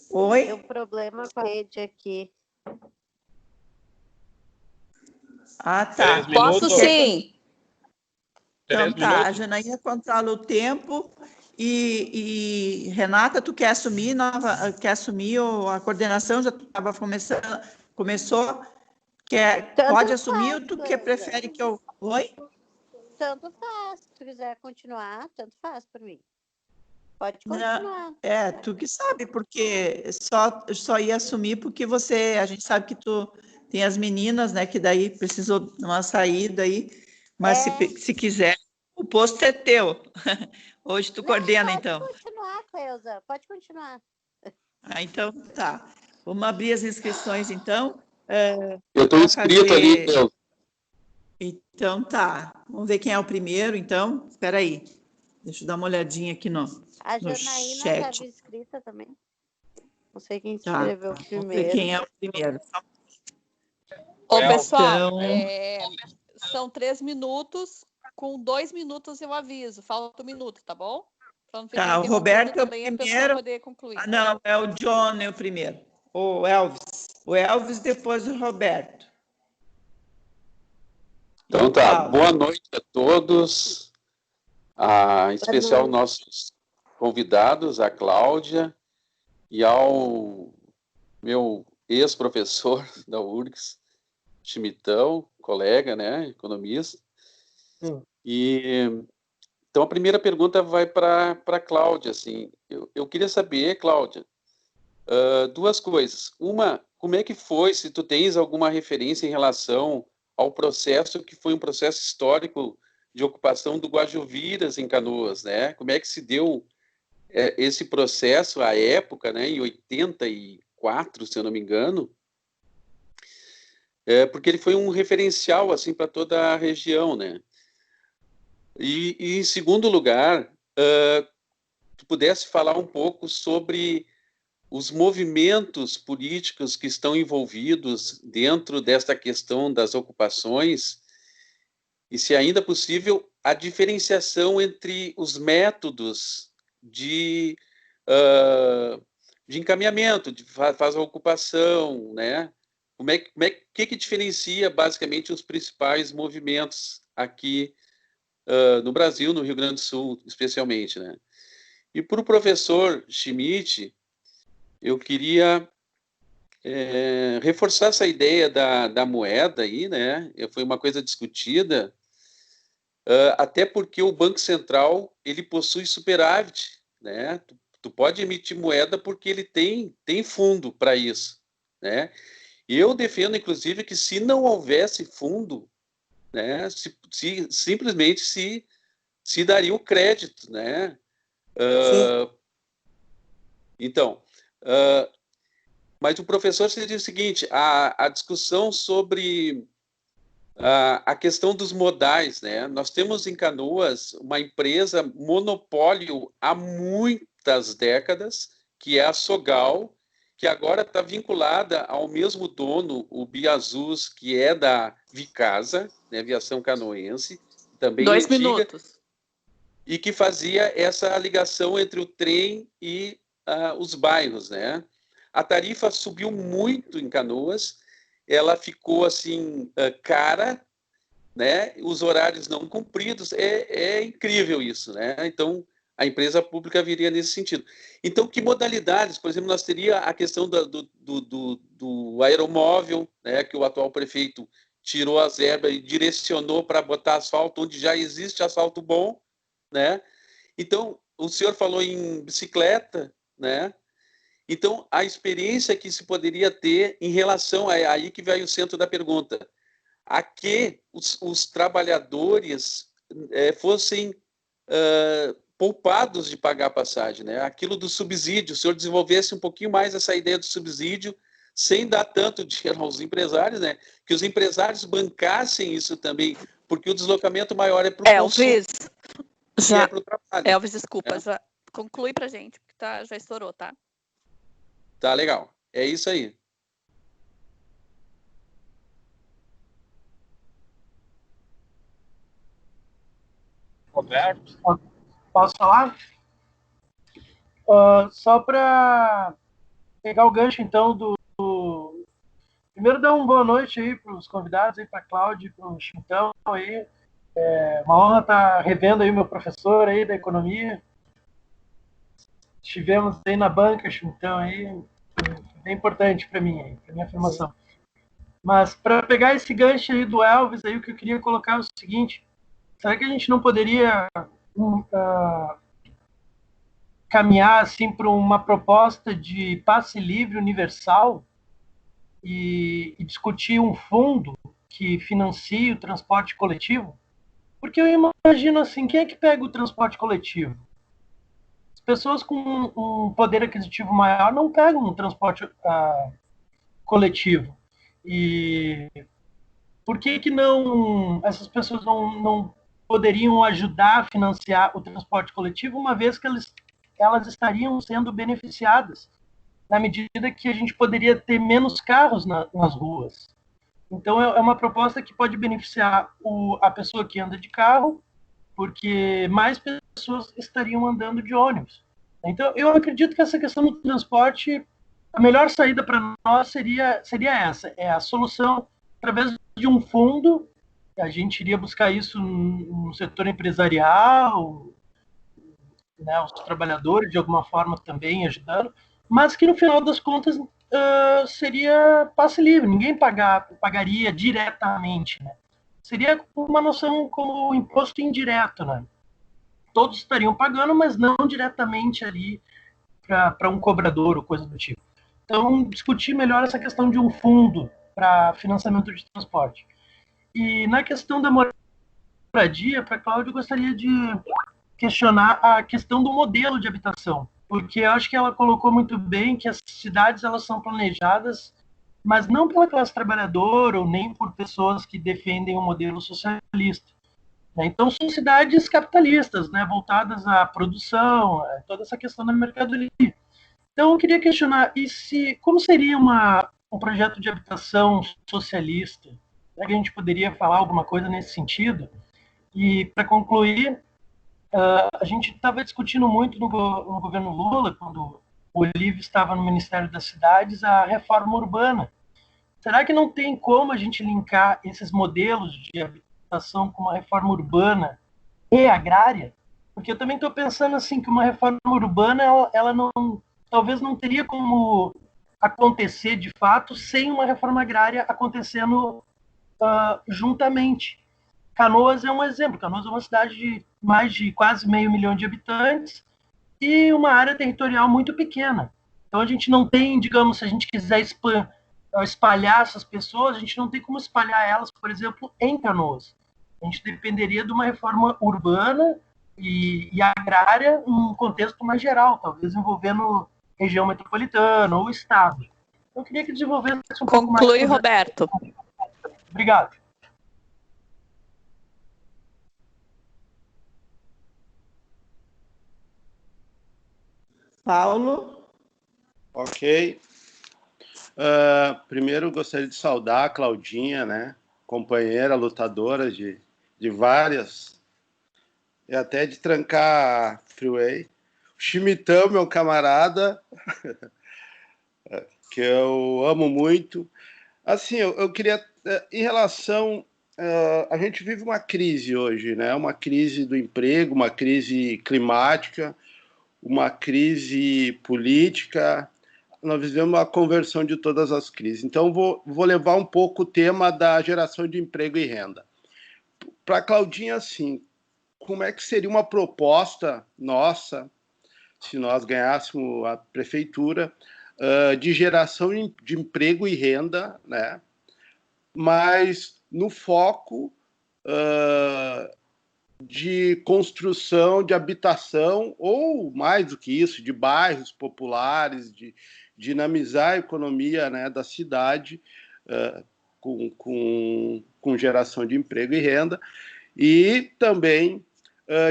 Oi? Tem um problema com a rede aqui. Ah, tá. Posso sim. Então tá, a Janaína controla o tempo e Renata, tu quer assumir a coordenação? Já estava começou? Pode assumir ou tu prefere que eu... Oi? Tanto faz, se tu quiser continuar, tanto faz por mim. Pode continuar. Não, tu que sabe, porque só ia assumir porque a gente sabe que tu tem as meninas, né, que daí precisou de uma saída aí, mas se quiser, o posto é teu. Hoje tu coordena, então. Pode continuar, Cleusa, pode continuar. Então tá. Vamos abrir as inscrições, então. Eu estou inscrito ali, Cleusa. Então tá. Vamos ver quem é o primeiro, então. Espera aí. Deixa eu dar uma olhadinha aqui no chat. A Janaína estava inscrita também. Não sei quem escreveu primeiro. Vamos ver quem é o primeiro. Ô, pessoal, são 3 minutos. Com 2 minutos eu aviso. Falta 1 minuto, tá bom? Tá, o Roberto é o primeiro. Poder concluir. Não, é o John é o primeiro. O Elvis. O Elvis depois o Roberto. Então tá, boa noite a todos, em especial nossos convidados, a Cláudia e ao meu ex-professor da URGS, Chimitão, colega, né, economista. Então a primeira pergunta vai para a Cláudia, assim, eu queria saber, Cláudia, duas coisas. Uma, como é que foi, se tu tens alguma referência em relação ao processo que foi um processo histórico de ocupação do Guajuviras em Canoas, né? Como é que se deu esse processo à época, né, em 84, se eu não me engano, porque ele foi um referencial assim para toda a região, né? E em segundo lugar, tu pudesse falar um pouco sobre os movimentos políticos que estão envolvidos dentro desta questão das ocupações e, se ainda possível, a diferenciação entre os métodos de encaminhamento, de faz a ocupação, né? Que diferencia basicamente os principais movimentos aqui no Brasil, no Rio Grande do Sul, especialmente, né? E para o professor Schmidt, eu queria reforçar essa ideia da moeda aí, né? Foi uma coisa discutida, até porque o Banco Central ele possui superávit, né? Tu pode emitir moeda porque ele tem fundo para isso, né? E eu defendo, inclusive, que se não houvesse fundo, né, simplesmente se daria o crédito, né? Então, mas o professor se diz o seguinte, a discussão sobre a questão dos modais, né? Nós temos em Canoas uma empresa monopólio há muitas décadas, que é a Sogal, que agora está vinculada ao mesmo dono, o Biazus, que é da Vicasa, né, Aviação Canoense, também 2 antiga, minutos. E que fazia essa ligação entre o trem e os bairros, né? A tarifa subiu muito em Canoas, ela ficou assim cara, né? Os horários não cumpridos, é incrível isso, né? Então a empresa pública viria nesse sentido. Então, que modalidades? Por exemplo, nós teria a questão do aeromóvel, né? Que o atual prefeito tirou as verbas e direcionou para botar asfalto onde já existe asfalto bom, né? Então, o senhor falou em bicicleta, né? Então, a experiência que se poderia ter em relação aí que vai o centro da pergunta, a que os trabalhadores fossem poupados de pagar a passagem, né? Aquilo do subsídio, o senhor desenvolvesse um pouquinho mais essa ideia do subsídio, sem dar tanto dinheiro aos empresários, né? Que os empresários bancassem isso também, porque o deslocamento maior é para o consumo. Já, Elvis, desculpa, já conclui pra gente, porque já estourou, tá? Tá, legal. É isso aí. Roberto, posso falar? Só para pegar o gancho, então, primeiro dar uma boa noite aí para os convidados, aí para a Cláudia e para o Chintão aí. Uma honra estar revendo aí o meu professor aí da economia. Estivemos aí na banca, Chintão aí, bem importante para mim, para minha formação. Mas para pegar esse gancho aí do Elvis, aí o que eu queria colocar é o seguinte: será que a gente não poderia caminhar assim para uma proposta de passe livre universal e discutir um fundo que financie o transporte coletivo? Porque eu imagino assim, quem é que pega o transporte coletivo? As pessoas com um poder aquisitivo maior não pegam um transporte coletivo. E por que não essas pessoas não poderiam ajudar a financiar o transporte coletivo, uma vez que elas estariam sendo beneficiadas, na medida que a gente poderia ter menos carros nas ruas? Então, é uma proposta que pode beneficiar a pessoa que anda de carro, porque mais pessoas estariam andando de ônibus. Então, eu acredito que essa questão do transporte, a melhor saída para nós seria essa, é a solução através de um fundo a gente iria buscar isso no setor empresarial, né, os trabalhadores de alguma forma também ajudando, mas que no final das contas seria passe livre, ninguém pagaria diretamente, né? Seria uma noção como imposto indireto, né? Todos estariam pagando, mas não diretamente ali para um cobrador ou coisa do tipo. Então, discutir melhor essa questão de um fundo para financiamento de transporte. E na questão da moradia, para a Cláudia, eu gostaria de questionar a questão do modelo de habitação, porque eu acho que ela colocou muito bem que as cidades elas são planejadas, mas não pela classe trabalhadora ou nem por pessoas que defendem um modelo socialista. Então, são cidades capitalistas, né, voltadas à produção, a toda essa questão da mercadoria. Então, eu queria questionar, como seria um projeto de habitação socialista? Será que a gente poderia falar alguma coisa nesse sentido? E, para concluir, a gente estava discutindo muito no governo Lula, quando o Olívio estava no Ministério das Cidades, a reforma urbana. Será que não tem como a gente linkar esses modelos de habitação com uma reforma urbana e agrária? Porque eu também estou pensando assim que uma reforma urbana ela talvez não teria como acontecer de fato sem uma reforma agrária acontecendo juntamente. Canoas é um exemplo. Canoas é uma cidade de mais de quase 500 mil de habitantes e uma área territorial muito pequena. Então a gente não tem, digamos, se a gente quiser espalhar essas pessoas, a gente não tem como espalhar elas, por exemplo, em Canoas. A gente dependeria de uma reforma urbana e agrária num contexto mais geral, talvez envolvendo região metropolitana ou estado. Eu queria que desenvolvesse um pouco mais. Conclui, Roberto. Obrigado. Paulo? Ok. Primeiro, gostaria de saudar a Claudinha, né? Companheira, lutadora de várias, e até de trancar a freeway. O Chimitão, meu camarada, que eu amo muito. Assim, eu queria, em relação... a gente vive uma crise hoje, né? Uma crise do emprego, uma crise climática, uma crise política. Nós vivemos a conversão de todas as crises. Então, vou levar um pouco o tema da geração de emprego e renda. Para a Claudinha, assim, como é que seria uma proposta nossa, se nós ganhássemos a prefeitura, de geração de emprego e renda, né? Mas no foco de construção de habitação, ou mais do que isso, de bairros populares, de dinamizar a economia, né, da cidade com geração de emprego e renda, e também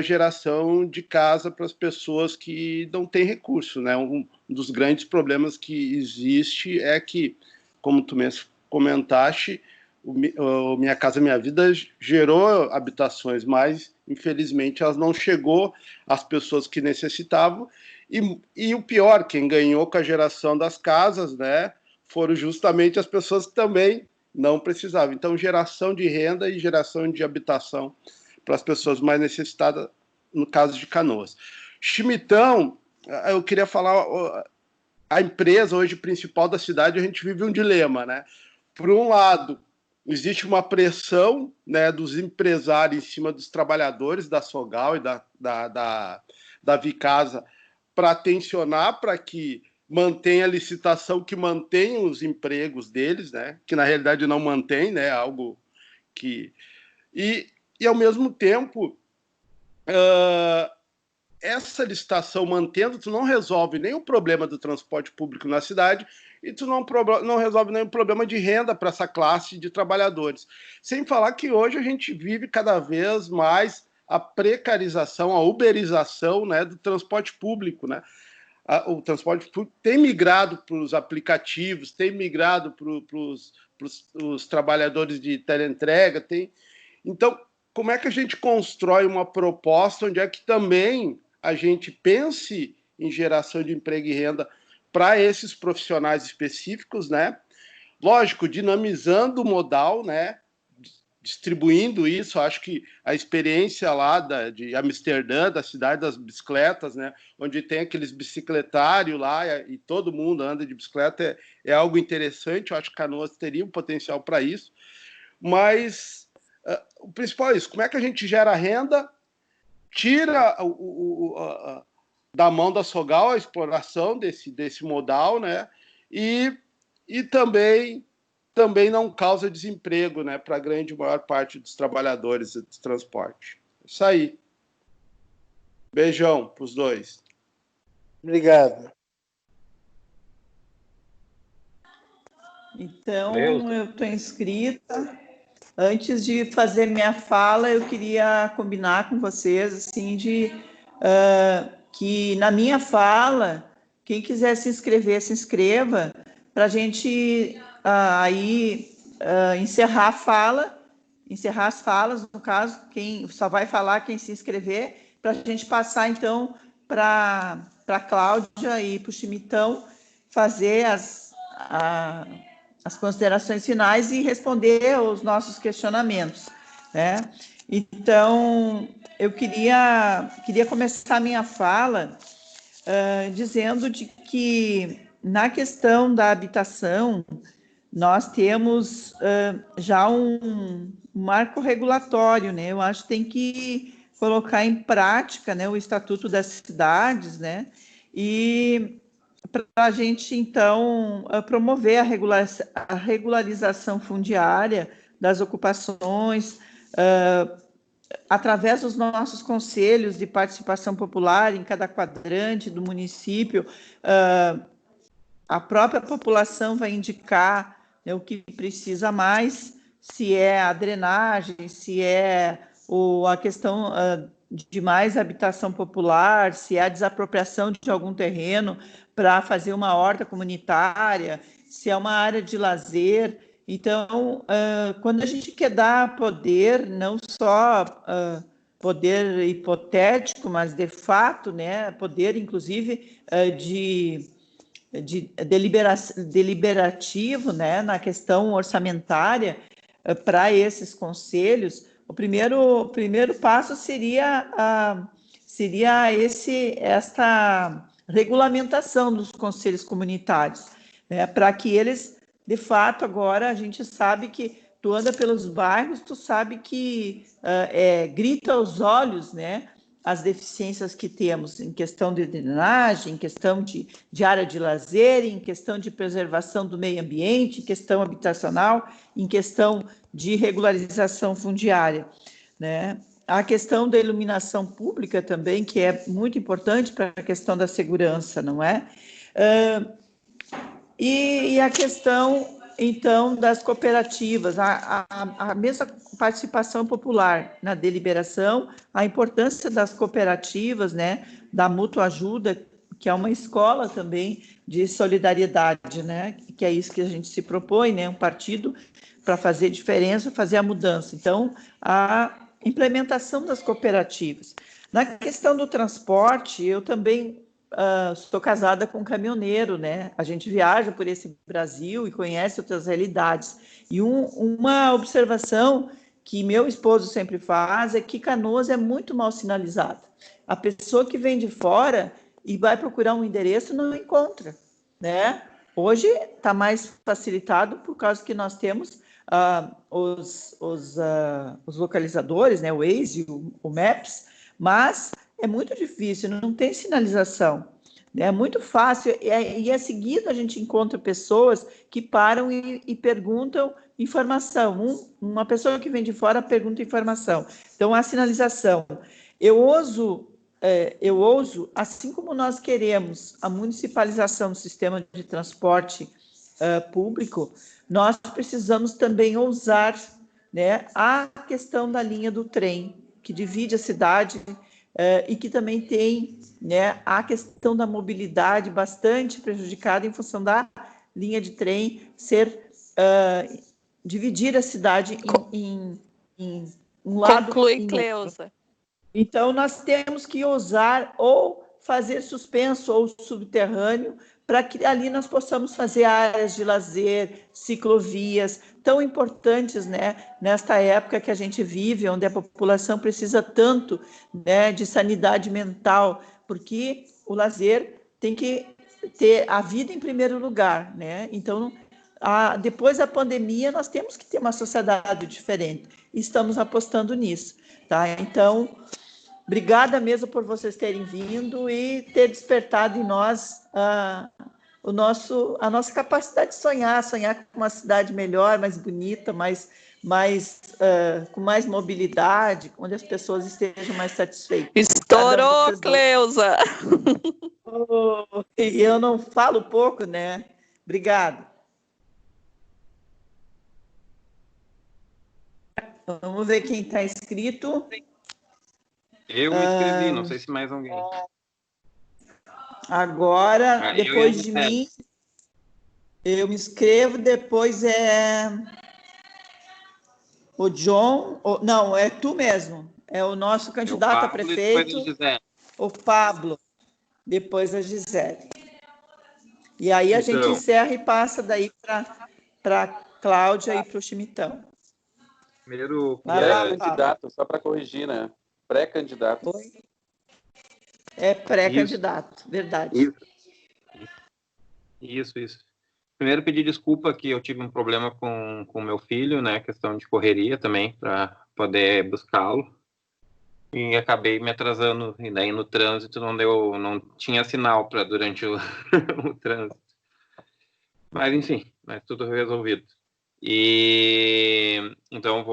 geração de casa para as pessoas que não têm recurso, né? Um dos grandes problemas que existe é que, como tu mesmo comentaste, o Minha Casa Minha Vida gerou habitações, mas, infelizmente, elas não chegou às pessoas que necessitavam. E o pior, quem ganhou com a geração das casas, né, foram justamente as pessoas que também não precisavam. Então, geração de renda e geração de habitação para as pessoas mais necessitadas, no caso de Canoas. Chimitão, eu queria falar, a empresa hoje principal da cidade, a gente vive um dilema, né? Por um lado, existe uma pressão, né, dos empresários em cima dos trabalhadores da Sogal e da Vicasa para tensionar para que mantenha a licitação, que mantenha os empregos deles, né, que na realidade não mantém, né, algo que... E ao mesmo tempo, essa licitação mantendo, tu não resolve nem o problema do transporte público na cidade e tu não resolve nem o problema de renda para essa classe de trabalhadores. Sem falar que hoje a gente vive cada vez mais a precarização, a uberização, né, do transporte público, né? O transporte público tem migrado para os aplicativos, tem migrado para os trabalhadores de teleentrega, Então, como é que a gente constrói uma proposta onde é que também a gente pense em geração de emprego e renda para esses profissionais específicos, né? Lógico, dinamizando o modal, né, distribuindo isso. Acho que a experiência lá de Amsterdã, da cidade das bicicletas, né, onde tem aqueles bicicletários lá e todo mundo anda de bicicleta, é algo interessante. Eu acho que Canoas teria um potencial para isso. Mas o principal é isso: como é que a gente gera renda, tira da mão da Sogal a exploração desse modal, né, e também não causa desemprego, né, para a grande maior parte dos trabalhadores do transporte. Isso aí. Beijão para os dois. Obrigado. Então, eu estou inscrita. Antes de fazer minha fala, eu queria combinar com vocês, assim, que na minha fala, quem quiser se inscrever, se inscreva, para a gente encerrar as falas, no caso, quem só vai falar quem se inscrever, para a gente passar, então, para a Cláudia e para o Chimitão fazer as considerações finais e responder aos nossos questionamentos, né? Então, eu queria começar a minha fala dizendo de que, na questão da habitação, nós temos já um marco regulatório, né? Eu acho que tem que colocar em prática, né, o Estatuto das Cidades, né? E para a gente, então, promover a regularização fundiária das ocupações, através dos nossos conselhos de participação popular em cada quadrante do município. A própria população vai indicar, né, o que precisa mais, se é a drenagem, se é a questão de mais habitação popular, se é a desapropriação de algum terreno para fazer uma horta comunitária, se é uma área de lazer. Então, quando a gente quer dar poder, não só poder hipotético, mas de fato, né, poder, inclusive, de deliberativo, né, na questão orçamentária, para esses conselhos, o primeiro passo seria esta regulamentação dos conselhos comunitários, né, para que eles, de fato, agora a gente sabe que tu anda pelos bairros, tu sabe que grita aos olhos, né, as deficiências que temos em questão de drenagem, em questão de área de lazer, em questão de preservação do meio ambiente, em questão habitacional, em questão de regularização fundiária, né? A questão da iluminação pública também, que é muito importante para a questão da segurança, não é? E a questão, então, das cooperativas, a mesma participação popular na deliberação, a importância das cooperativas, né, da mútua ajuda, que é uma escola também de solidariedade, né, que é isso que a gente se propõe, né, um partido para fazer diferença, fazer a mudança. Então, a implementação das cooperativas. Na questão do transporte, eu também estou casada com um caminhoneiro, né? A gente viaja por esse Brasil e conhece outras realidades. E uma observação que meu esposo sempre faz é que Canoas é muito mal sinalizada. A pessoa que vem de fora e vai procurar um endereço não encontra, né? Hoje está mais facilitado por causa que nós temos os localizadores, né? O Waze, o Maps, mas é muito difícil, não tem sinalização. É muito fácil, e é seguido a gente encontra pessoas que param e perguntam informação. Uma pessoa que vem de fora pergunta informação. Então, a sinalização. Eu ouso, assim como nós queremos a municipalização do sistema de transporte público, nós precisamos também ousar, né, a questão da linha do trem, que divide a cidade, e que também tem, né, a questão da mobilidade bastante prejudicada em função da linha de trem dividir a cidade em um lado. Conclui, Cleusa. Então, nós temos que ousar ou fazer suspenso ou subterrâneo para que ali nós possamos fazer áreas de lazer, ciclovias, tão importantes, né, nesta época que a gente vive, onde a população precisa tanto, né, de sanidade mental, porque o lazer tem que ter a vida em primeiro lugar, né? Então, depois da pandemia, nós temos que ter uma sociedade diferente, e estamos apostando nisso, tá? Então, obrigada mesmo por vocês terem vindo e ter despertado em nós a nossa capacidade de sonhar com uma cidade melhor, mais bonita, com mais mobilidade, onde as pessoas estejam mais satisfeitas. Estourou, Cleusa! E eu não falo pouco, né? Obrigada. Vamos ver quem está inscrito. Eu me inscrevi, não sei se mais alguém. Agora, depois de mim, eu me inscrevo, depois é o John, não, é tu mesmo, é o nosso candidato a prefeito, o Pablo, depois a Gisele. E aí a gente encerra e passa daí para a Cláudia e para o Chimitão. Primeiro, candidato, só para corrigir, né? Pré-candidato. É pré-candidato, verdade. Isso. Primeiro, pedir desculpa que eu tive um problema com meu filho, né? Questão de correria também, para poder buscá-lo. E acabei me atrasando, e daí no trânsito não tinha sinal para durante o trânsito. Mas, enfim, tudo resolvido. E então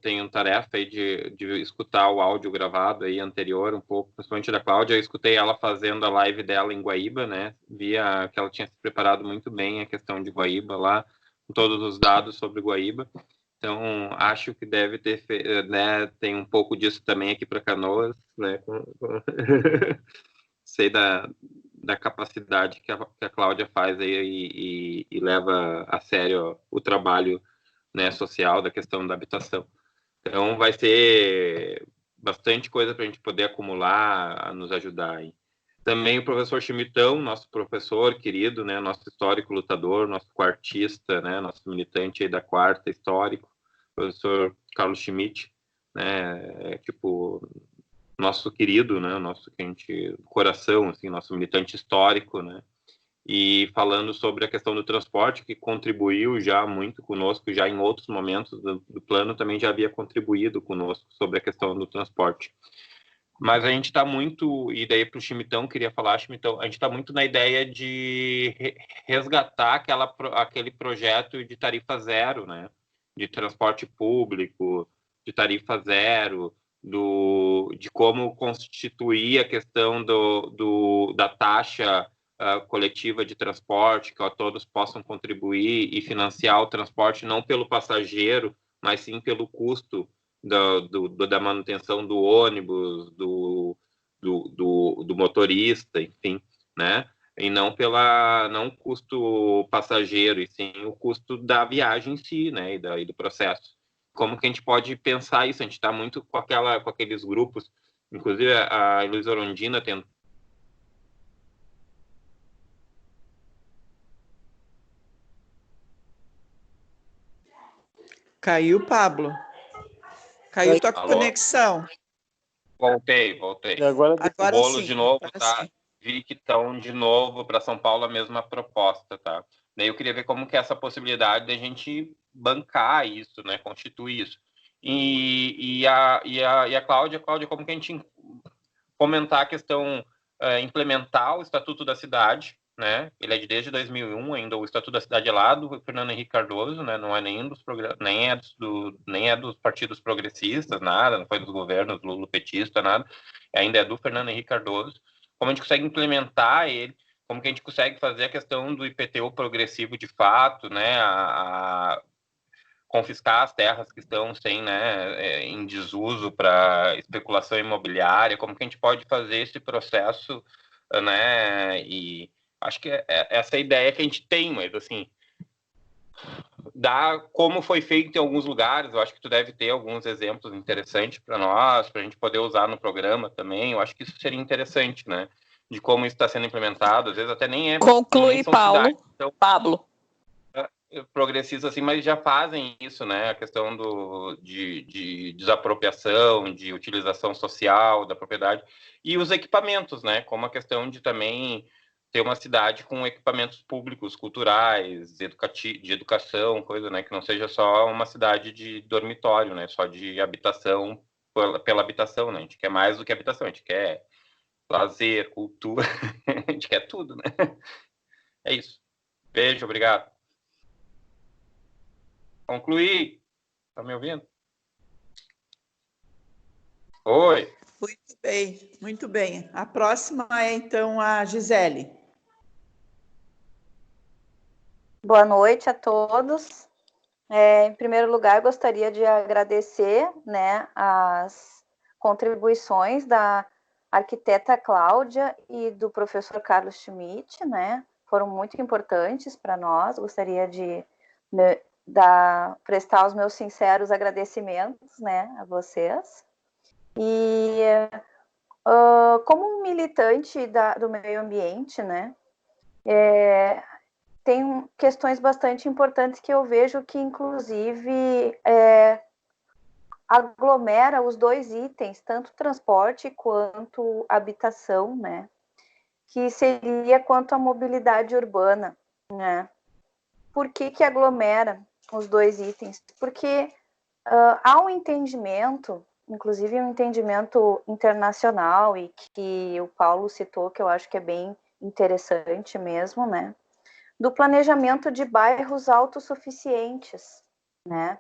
tenho tarefa aí de escutar o áudio gravado aí anterior um pouco, principalmente da Cláudia. Eu escutei ela fazendo a live dela em Guaíba, né? Via que ela tinha se preparado muito bem a questão de Guaíba lá, com todos os dados sobre Guaíba. Então, acho que deve ter, né? Tem um pouco disso também aqui para Canoas, né? Sei da capacidade que a Cláudia faz aí e leva a sério o trabalho, né, social da questão da habitação. Então, vai ser bastante coisa para a gente poder acumular, a nos ajudar aí. Também o professor Chimitão, nosso professor querido, né, nosso histórico lutador, nosso quartista, né, nosso militante aí da quarta histórico, professor Carlos Schmidt, né, nosso querido, né, nosso coração, assim, nosso militante histórico, né, e falando sobre a questão do transporte, que contribuiu já muito conosco, já em outros momentos do plano também já havia contribuído conosco sobre a questão do transporte. Mas a gente está muito, e daí para o Chimitão, queria falar, Chimitão, a gente está muito na ideia de resgatar aquele projeto de tarifa zero, né, de transporte público, de tarifa zero, de como constituir a questão da taxa coletiva de transporte, que todos possam contribuir e financiar o transporte não pelo passageiro, mas sim pelo custo da manutenção do ônibus, do motorista, enfim, né? E não não o custo passageiro, e sim o custo da viagem em si, né? E do processo. Como que a gente pode pensar isso? A gente está muito com aqueles grupos, inclusive a Luísa Orondina tentou. Caiu, Pablo. Caiu tua conexão. Voltei. Agora o bolo sim, de novo, tá? Sim. Vi que estão de novo para São Paulo a mesma proposta, tá? Daí eu queria ver como que é essa possibilidade de a gente bancar isso, né? Constituir isso. E a Cláudia, como que a gente fomentar a questão, implementar o Estatuto da Cidade, né? Ele é desde 2001, ainda o Estatuto da Cidade é lá do Fernando Henrique Cardoso, né? Não é nem é dos partidos progressistas, nada, não foi dos governos lulopetista, nada, ainda é do Fernando Henrique Cardoso. Como a gente consegue implementar ele, como que a gente consegue fazer a questão do IPTU progressivo de fato, né? A confiscar as terras que estão em desuso para especulação imobiliária, como que a gente pode fazer esse processo, né? E acho que é essa ideia que a gente tem, mas assim, como foi feito em alguns lugares, eu acho que tu deve ter alguns exemplos interessantes para nós, para a gente poder usar no programa também, eu acho que isso seria interessante, né? de como isso está sendo implementado, às vezes até nem é... Conclui, Paulo. Então, Pablo. Progressistas assim, mas já fazem isso, né? A questão de desapropriação, de utilização social da propriedade e os equipamentos, né? Como a questão de também ter uma cidade com equipamentos públicos, culturais, de educação, coisa, né? Que não seja só uma cidade de dormitório, né? Só de habitação pela habitação, né? A gente quer mais do que habitação, a gente quer lazer, cultura, a gente quer tudo, né? É isso. Beijo, obrigado. Concluí. Tá me ouvindo? Oi. Muito bem, muito bem. A próxima é, então, a Gisele. Boa noite a todos. Em primeiro lugar, gostaria de agradecer, né, as contribuições da arquiteta Cláudia e do professor Carlos Schmidt, né? Foram muito importantes para nós. Gostaria de prestar os meus sinceros agradecimentos, né, a vocês. E como militante do meio ambiente, né, tem questões bastante importantes que eu vejo que, inclusive, aglomera os dois itens, tanto transporte quanto habitação, né, que seria quanto à mobilidade urbana, né. Por que aglomera os dois itens? Porque há um entendimento, inclusive um entendimento internacional, e que o Paulo citou, que eu acho que é bem interessante mesmo, né, do planejamento de bairros autossuficientes, né.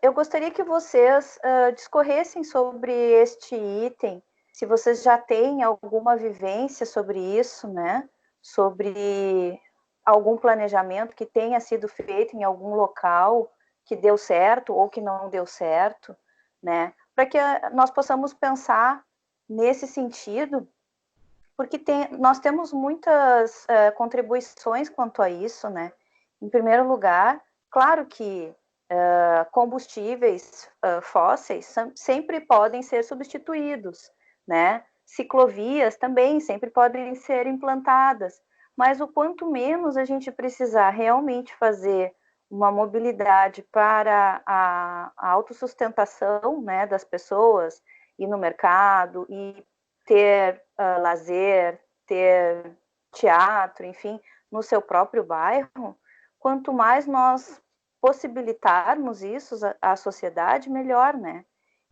Eu gostaria que vocês discorressem sobre este item, se vocês já têm alguma vivência sobre isso, né, sobre algum planejamento que tenha sido feito em algum local que deu certo ou que não deu certo, né, para que nós possamos pensar nesse sentido, porque nós temos muitas contribuições quanto a isso, né. Em primeiro lugar, claro que combustíveis fósseis sempre podem ser substituídos, né, ciclovias também sempre podem ser implantadas, mas o quanto menos a gente precisar realmente fazer uma mobilidade para a autossustentação, né, das pessoas, ir no mercado e ter lazer, ter teatro, enfim, no seu próprio bairro, quanto mais nós possibilitarmos isso à sociedade, melhor, né?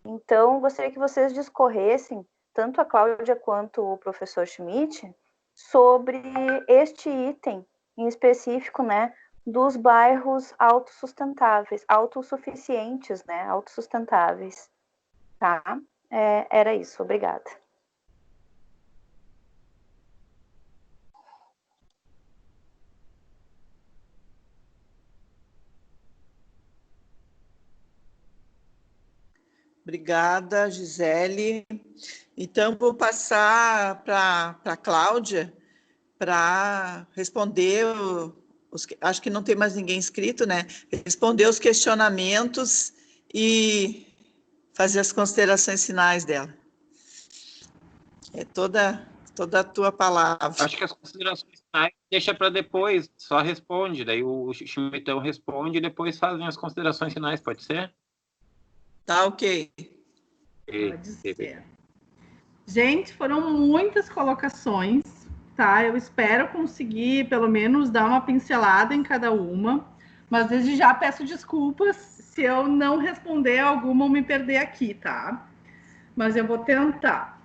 Então, gostaria que vocês discorressem, tanto a Cláudia quanto o professor Schmidt, sobre este item em específico, né, dos bairros autossustentáveis, autossuficientes, né, autossustentáveis, tá? Era isso, obrigada. Obrigada, Gisele. Então, vou passar para a Cláudia para responder, acho que não tem mais ninguém inscrito, né? Responder os questionamentos e fazer as considerações finais dela. É toda a tua palavra. Acho que as considerações finais deixa para depois, só responde, daí o Schmittão responde e depois fazem as considerações finais, pode ser? Tá, ok. Pode ser. Gente, foram muitas colocações, tá? Eu espero conseguir, pelo menos, dar uma pincelada em cada uma, mas desde já peço desculpas se eu não responder alguma ou me perder aqui, tá? Mas eu vou tentar.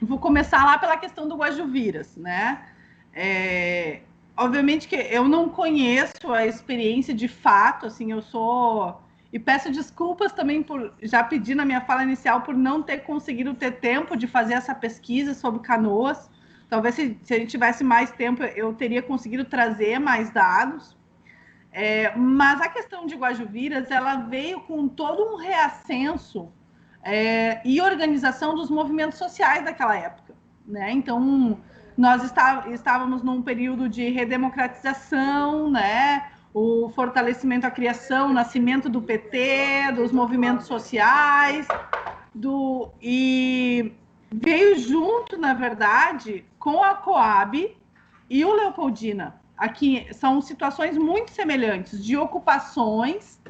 Vou começar lá pela questão do Guajuviras, né? Obviamente que eu não conheço a experiência de fato, assim, eu sou... E peço desculpas também por já pedir na minha fala inicial por não ter conseguido ter tempo de fazer essa pesquisa sobre Canoas. Talvez se a gente tivesse mais tempo, eu teria conseguido trazer mais dados. Mas a questão de Guajuviras, ela veio com todo um reascenso e organização dos movimentos sociais daquela época, né? Então, nós estávamos num período de redemocratização, né? O fortalecimento, a criação, o nascimento do PT, dos movimentos sociais, e veio junto, na verdade, com a Coab e o Leopoldina. Aqui são situações muito semelhantes de ocupações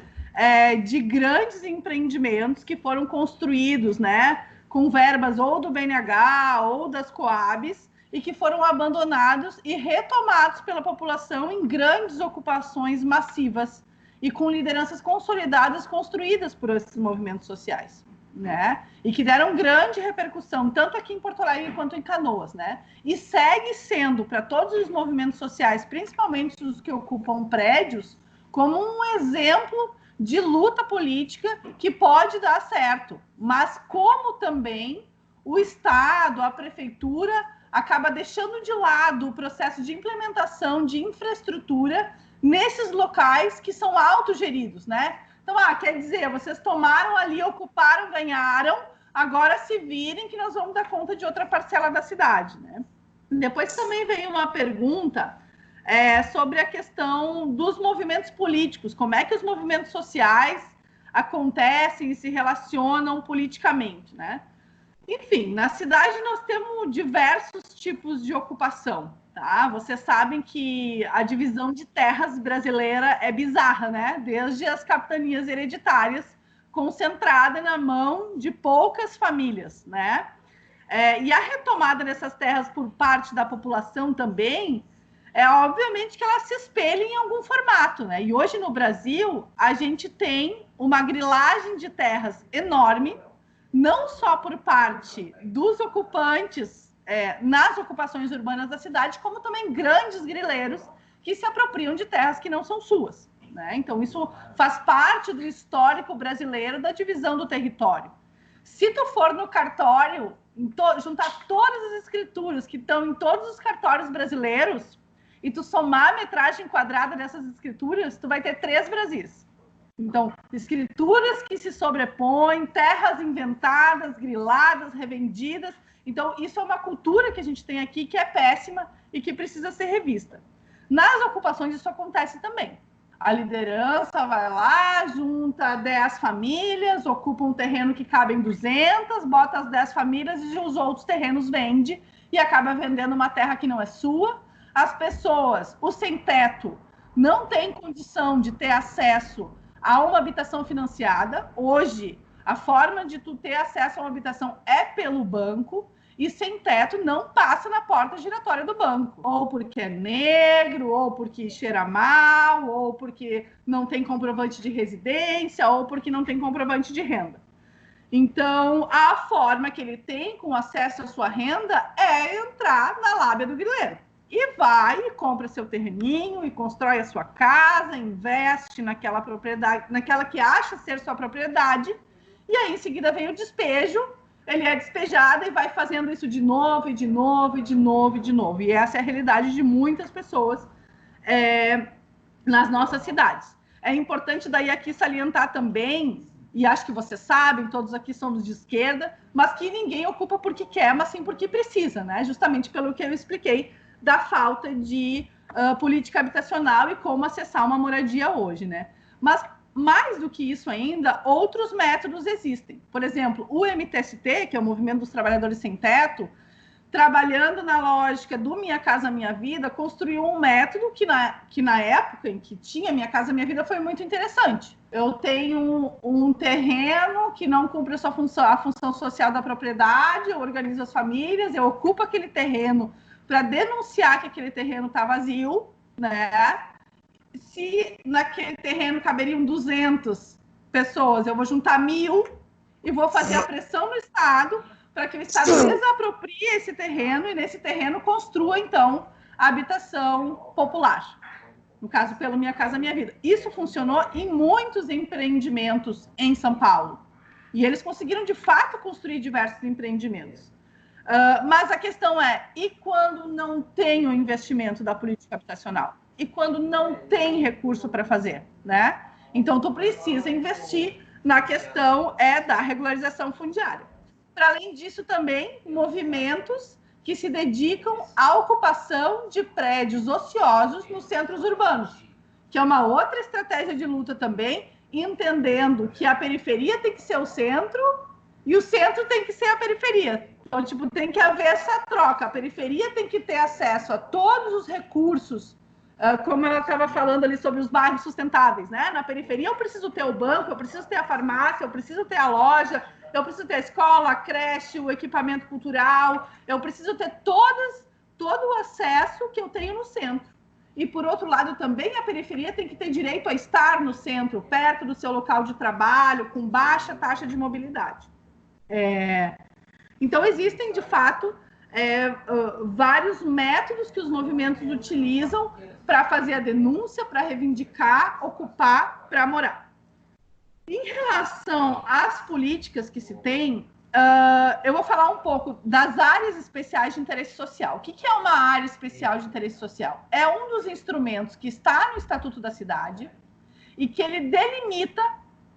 de grandes empreendimentos que foram construídos, né, com verbas ou do BNH ou das Coabs, e que foram abandonados e retomados pela população em grandes ocupações massivas e com lideranças consolidadas construídas por esses movimentos sociais, né? E que deram grande repercussão, tanto aqui em Porto Alegre quanto em Canoas, né? E segue sendo, para todos os movimentos sociais, principalmente os que ocupam prédios, como um exemplo de luta política que pode dar certo, mas como também o Estado, a Prefeitura, acaba deixando de lado o processo de implementação de infraestrutura nesses locais que são autogeridos, né? Então, quer dizer, vocês tomaram ali, ocuparam, ganharam, agora se virem que nós vamos dar conta de outra parcela da cidade, né? Depois também veio uma pergunta sobre a questão dos movimentos políticos, como é que os movimentos sociais acontecem e se relacionam politicamente, né? Enfim, na cidade nós temos diversos tipos de ocupação, tá? Vocês sabem que a divisão de terras brasileira é bizarra, né? Desde as capitanias hereditárias, concentrada na mão de poucas famílias, né? E a retomada dessas terras por parte da população também, obviamente que ela se espelha em algum formato, né? E hoje no Brasil, a gente tem uma grilagem de terras enorme, não só por parte dos ocupantes nas ocupações urbanas da cidade, como também grandes grileiros que se apropriam de terras que não são suas, né? Então, isso faz parte do histórico brasileiro da divisão do território. Se tu for no cartório, juntar todas as escrituras que estão em todos os cartórios brasileiros e tu somar a metragem quadrada dessas escrituras, tu vai ter 3 Brasis. Então, escrituras que se sobrepõem, terras inventadas, griladas, revendidas. Então, isso é uma cultura que a gente tem aqui que é péssima e que precisa ser revista. Nas ocupações, isso acontece também. A liderança vai lá, junta 10 famílias, ocupa um terreno que cabem 200, bota as 10 famílias e os outros terrenos vende e acaba vendendo uma terra que não é sua. As pessoas, o sem-teto, não têm condição de ter acesso a uma habitação financiada. Hoje, a forma de tu ter acesso a uma habitação é pelo banco, e sem teto não passa na porta giratória do banco, ou porque é negro, ou porque cheira mal, ou porque não tem comprovante de residência, ou porque não tem comprovante de renda. Então, a forma que ele tem com acesso à sua renda é entrar na lábia do grileiro. E vai e compra seu terreninho e constrói a sua casa, investe naquela propriedade, naquela que acha ser sua propriedade, e aí em seguida vem o despejo, ele é despejado e vai fazendo isso de novo, e de novo, e de novo, e de novo. E essa é a realidade de muitas pessoas nas nossas cidades. É importante daí aqui salientar também, e acho que vocês sabem, todos aqui somos de esquerda, mas que ninguém ocupa porque quer, mas sim porque precisa, né? Justamente pelo que eu expliquei da falta de política habitacional e como acessar uma moradia hoje, né? Mas, mais do que isso ainda, outros métodos existem. Por exemplo, o MTST, que é o Movimento dos Trabalhadores Sem Teto, trabalhando na lógica do Minha Casa Minha Vida, construiu um método que na época em que tinha Minha Casa Minha Vida foi muito interessante. Eu tenho um terreno que não cumpre a função social da propriedade, eu organizo as famílias, eu ocupo aquele terreno para denunciar que aquele terreno está vazio, né? Se naquele terreno caberiam 200 pessoas, eu vou juntar 1.000 e vou fazer a pressão no Estado para que o Estado desaproprie esse terreno e nesse terreno construa, então, a habitação popular. No caso, pelo Minha Casa Minha Vida. Isso funcionou em muitos empreendimentos em São Paulo. E eles conseguiram, de fato, construir diversos empreendimentos. Mas a questão é, e quando não tem o investimento da política habitacional? E quando não tem recurso para fazer, né? Então, tu precisa investir na questão da regularização fundiária. Para além disso, também, movimentos que se dedicam à ocupação de prédios ociosos nos centros urbanos, que é uma outra estratégia de luta também, entendendo que a periferia tem que ser o centro e o centro tem que ser a periferia. Então, tipo, tem que haver essa troca. A periferia tem que ter acesso a todos os recursos, como ela estava falando ali sobre os bairros sustentáveis, né? Na periferia eu preciso ter o banco, eu preciso ter a farmácia, eu preciso ter a loja, eu preciso ter a escola, a creche, o equipamento cultural, eu preciso ter todo o acesso que eu tenho no centro. E, por outro lado, também a periferia tem que ter direito a estar no centro, perto do seu local de trabalho, com baixa taxa de mobilidade. Então, existem, de fato, vários métodos que os movimentos utilizam para fazer a denúncia, para reivindicar, ocupar, para morar. Em relação às políticas que se tem, eu vou falar um pouco das áreas especiais de interesse social. O que é uma área especial de interesse social? É um dos instrumentos que está no Estatuto da Cidade e que ele delimita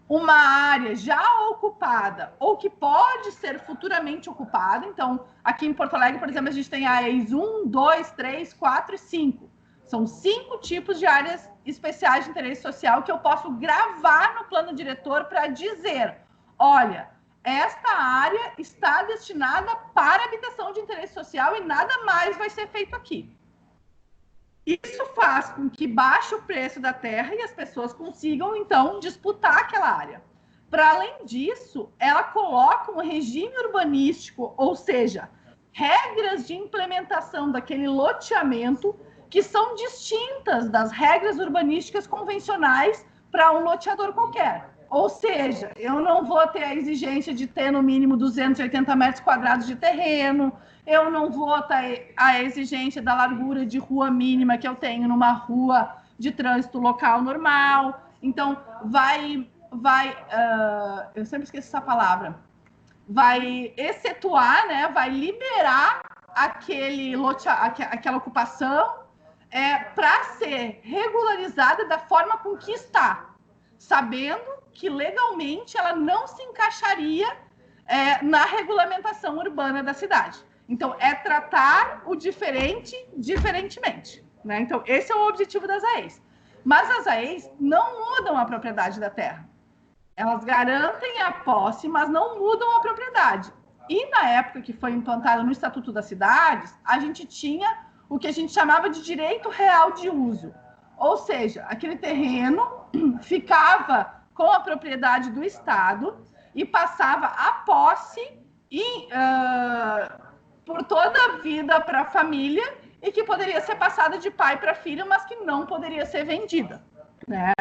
uma área já ocupada ou que pode ser futuramente ocupada. Então, aqui em Porto Alegre, por exemplo, a gente tem áreas 1, 2, 3, 4 e 5. São 5 tipos de áreas especiais de interesse social que eu posso gravar no plano diretor para dizer, olha, esta área está destinada para habitação de interesse social e nada mais vai ser feito aqui. Isso faz com que baixe o preço da terra e as pessoas consigam, então, disputar aquela área. Para além disso, ela coloca um regime urbanístico, ou seja, regras de implementação daquele loteamento que são distintas das regras urbanísticas convencionais para um loteador qualquer. Ou seja, eu não vou ter a exigência de ter no mínimo 280 metros quadrados de terreno, eu não vou ter a exigência da largura de rua mínima que eu tenho numa rua de trânsito local normal. Então, eu sempre esqueço essa palavra, vai excetuar, né, vai liberar aquela ocupação para ser regularizada da forma com que está, sabendo que legalmente ela não se encaixaria na regulamentação urbana da cidade. Então, é tratar o diferente diferentemente, né? Então, esse é o objetivo das AEs. Mas as AEs não mudam a propriedade da terra. Elas garantem a posse, mas não mudam a propriedade. E na época que foi implantado no Estatuto das Cidades, a gente tinha o que a gente chamava de direito real de uso. Ou seja, aquele terreno ficava com a propriedade do Estado e passava a posse por toda a vida para a família e que poderia ser passada de pai para filho, mas que não poderia ser vendida, né?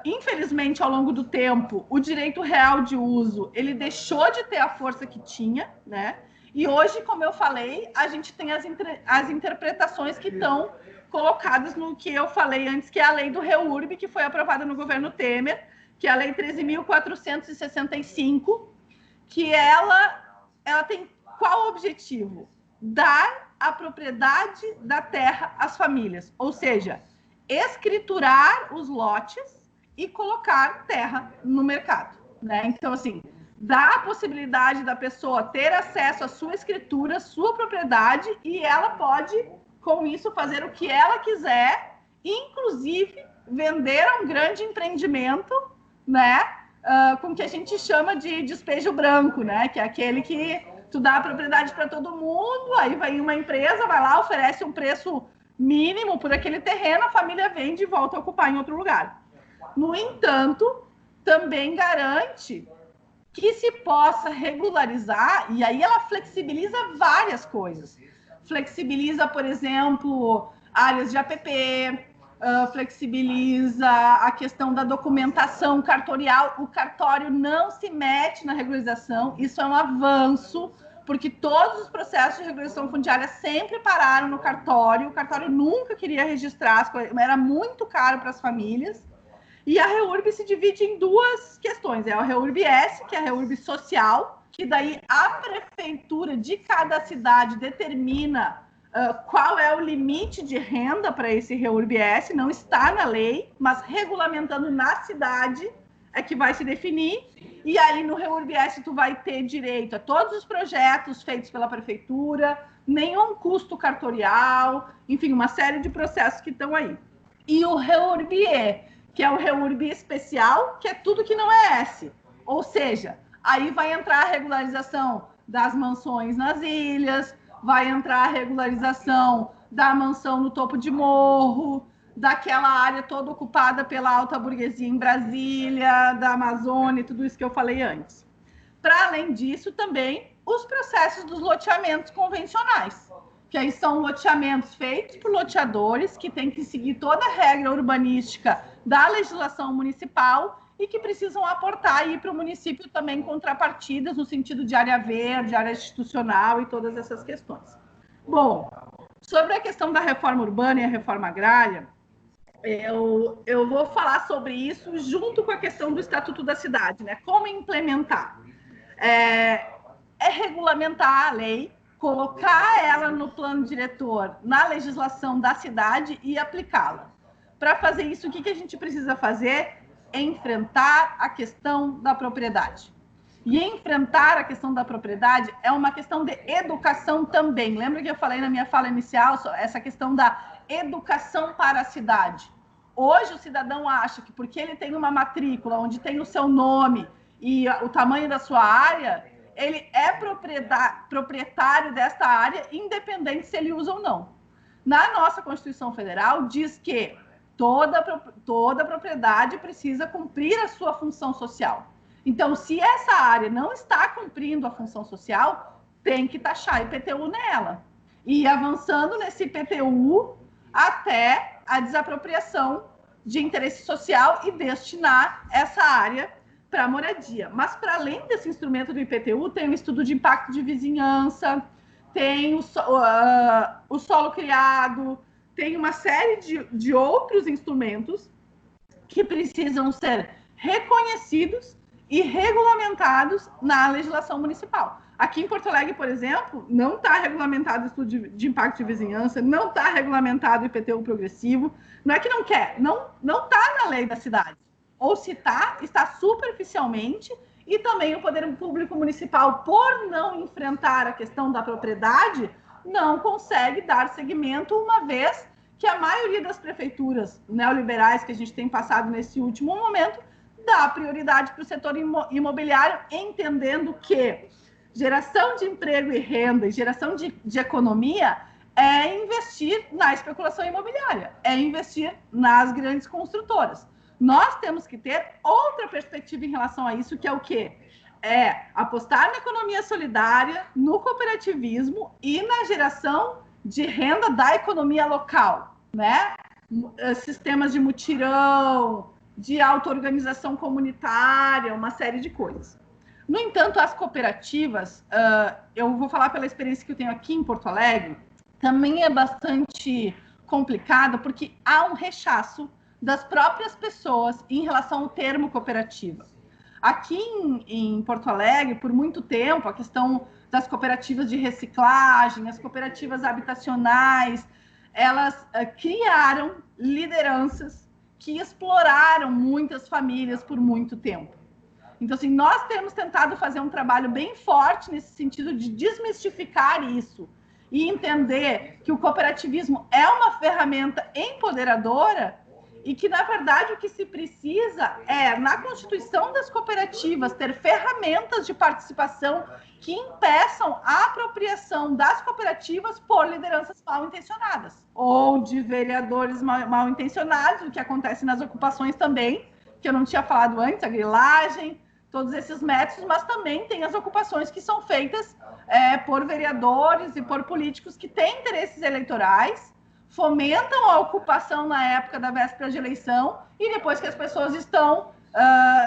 Infelizmente, ao longo do tempo, o direito real de uso ele deixou de ter a força que tinha, né? E hoje, como eu falei, a gente tem as interpretações que estão colocadas no que eu falei antes, que é a lei do REURB, que foi aprovada no governo Temer, que é a lei 13.465, que ela tem qual objetivo? Dar a propriedade da terra às famílias, ou seja, escriturar os lotes e colocar terra no mercado, né? Então, assim, dá a possibilidade da pessoa ter acesso à sua escritura, sua propriedade, e ela pode, com isso, fazer o que ela quiser, inclusive vender a um grande empreendimento, né? Com o que a gente chama de despejo branco, né? Que é aquele que tu dá a propriedade para todo mundo, aí vai uma empresa, vai lá, oferece um preço mínimo por aquele terreno, a família vende e volta a ocupar em outro lugar. No entanto, também garante que se possa regularizar, e aí ela flexibiliza várias coisas. Flexibiliza, por exemplo, áreas de APP, flexibiliza a questão da documentação cartorial. O cartório não se mete na regularização, isso é um avanço, porque todos os processos de regularização fundiária sempre pararam no cartório, o cartório nunca queria registrar as coisas, era muito caro para as famílias. E a REURB se divide em duas questões. É a REURB-S, que é a REURB social, que daí a prefeitura de cada cidade determina qual é o limite de renda para esse REURB-S, não está na lei, mas regulamentando na cidade é que vai se definir. E aí no REURB-S tu vai ter direito a todos os projetos feitos pela prefeitura, nenhum custo cartorial, enfim, uma série de processos que estão aí. E o REURB-E, que é o REURB especial, que é tudo que não é S. Ou seja, aí vai entrar a regularização das mansões nas ilhas, vai entrar a regularização da mansão no topo de morro, daquela área toda ocupada pela alta burguesia em Brasília, da Amazônia, tudo isso que eu falei antes. Para além disso, também os processos dos loteamentos convencionais, que aí são loteamentos feitos por loteadores que têm que seguir toda a regra urbanística da legislação municipal e que precisam aportar aí para o município também contrapartidas no sentido de área verde, área institucional e todas essas questões. Bom, sobre a questão da reforma urbana e a reforma agrária, eu vou falar sobre isso junto com a questão do Estatuto da Cidade, né? Como implementar. É regulamentar a lei, colocar ela no plano diretor, na legislação da cidade e aplicá-la. Para fazer isso, o que a gente precisa fazer? É enfrentar a questão da propriedade. E enfrentar a questão da propriedade é uma questão de educação também. Lembra que eu falei na minha fala inicial essa questão da educação para a cidade? Hoje o cidadão acha que porque ele tem uma matrícula onde tem o seu nome e o tamanho da sua área, ele é proprietário desta área, independente se ele usa ou não. Na nossa Constituição Federal diz que toda propriedade precisa cumprir a sua função social. Então, se essa área não está cumprindo a função social, tem que taxar IPTU nela. E ir avançando nesse IPTU até a desapropriação de interesse social e destinar essa área para moradia. Mas, para além desse instrumento do IPTU, tem o estudo de impacto de vizinhança, tem o solo criado, tem uma série de outros instrumentos que precisam ser reconhecidos e regulamentados na legislação municipal. Aqui em Porto Alegre, por exemplo, não está regulamentado o estudo de impacto de vizinhança, não está regulamentado o IPTU progressivo. Não é que não quer, não está na lei da cidade. Ou se está superficialmente, e também o poder público municipal, por não enfrentar a questão da propriedade, não consegue dar seguimento, uma vez que a maioria das prefeituras neoliberais que a gente tem passado nesse último momento dá prioridade para o setor imobiliário, entendendo que geração de emprego e renda e geração de economia é investir na especulação imobiliária, é investir nas grandes construtoras. Nós temos que ter outra perspectiva em relação a isso, que é o quê? É apostar na economia solidária, no cooperativismo e na geração de renda da economia local, né? Sistemas de mutirão, de auto-organização comunitária, uma série de coisas. No entanto, as cooperativas, eu vou falar pela experiência que eu tenho aqui em Porto Alegre, também é bastante complicado, porque há um rechaço das próprias pessoas em relação ao termo cooperativa. Aqui em Porto Alegre, por muito tempo, a questão das cooperativas de reciclagem, as cooperativas habitacionais, elas criaram lideranças que exploraram muitas famílias por muito tempo. Então, assim, nós temos tentado fazer um trabalho bem forte nesse sentido de desmistificar isso e entender que o cooperativismo é uma ferramenta empoderadora e que, na verdade, o que se precisa é, na constituição das cooperativas, ter ferramentas de participação que impeçam a apropriação das cooperativas por lideranças mal intencionadas ou de vereadores mal intencionados, o que acontece nas ocupações também, que eu não tinha falado antes, a grilagem, todos esses métodos, mas também tem as ocupações que são feitas por vereadores e por políticos que têm interesses eleitorais, fomentam a ocupação na época da véspera de eleição e depois que as pessoas estão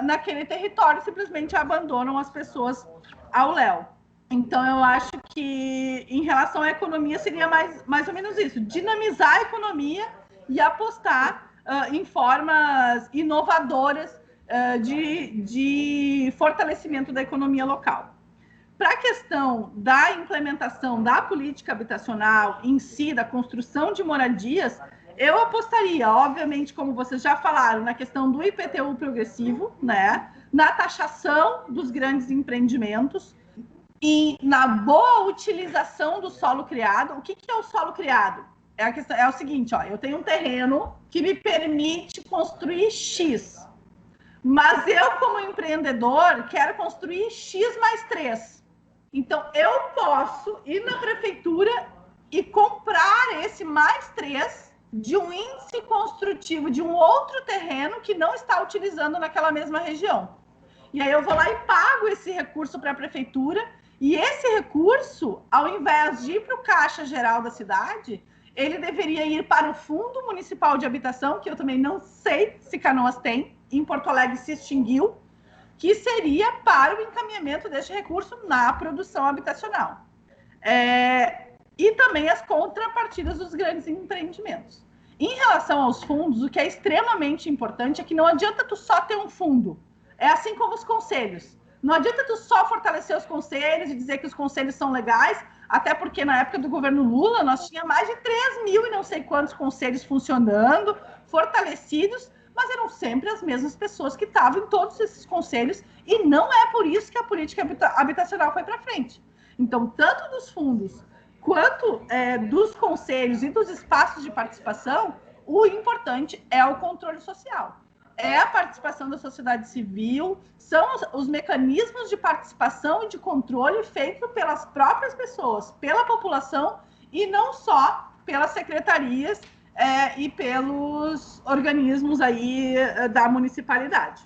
naquele território, simplesmente abandonam as pessoas ao léu. Então, eu acho que, em relação à economia, seria mais ou menos isso, dinamizar a economia e apostar em formas inovadoras de fortalecimento da economia local. Para a questão da implementação da política habitacional em si, da construção de moradias, eu apostaria, obviamente, como vocês já falaram, na questão do IPTU progressivo, né, na taxação dos grandes empreendimentos e na boa utilização do solo criado. O que é o solo criado? É o seguinte, ó, eu tenho um terreno que me permite construir X, mas eu, como empreendedor, quero construir X mais 3. Então, eu posso ir na prefeitura e comprar esse mais 3 de um índice construtivo de um outro terreno que não está utilizando naquela mesma região. E aí eu vou lá e pago esse recurso para a prefeitura, e esse recurso, ao invés de ir para o Caixa Geral da cidade, ele deveria ir para o Fundo Municipal de Habitação, que eu também não sei se Canoas tem, em Porto Alegre se extinguiu, que seria para o encaminhamento deste recurso na produção habitacional. E também as contrapartidas dos grandes empreendimentos. Em relação aos fundos, o que é extremamente importante é que não adianta tu só ter um fundo. É assim como os conselhos. Não adianta tu só fortalecer os conselhos e dizer que os conselhos são legais, até porque na época do governo Lula nós tínhamos mais de 3 mil e não sei quantos conselhos funcionando, fortalecidos, mas eram sempre as mesmas pessoas que estavam em todos esses conselhos, e não é por isso que a política habitacional foi para frente. Então, tanto dos fundos quanto dos conselhos e dos espaços de participação, o importante é o controle social. É a participação da sociedade civil, são os mecanismos de participação e de controle feitos pelas próprias pessoas, pela população, e não só pelas secretarias e pelos organismos aí da municipalidade.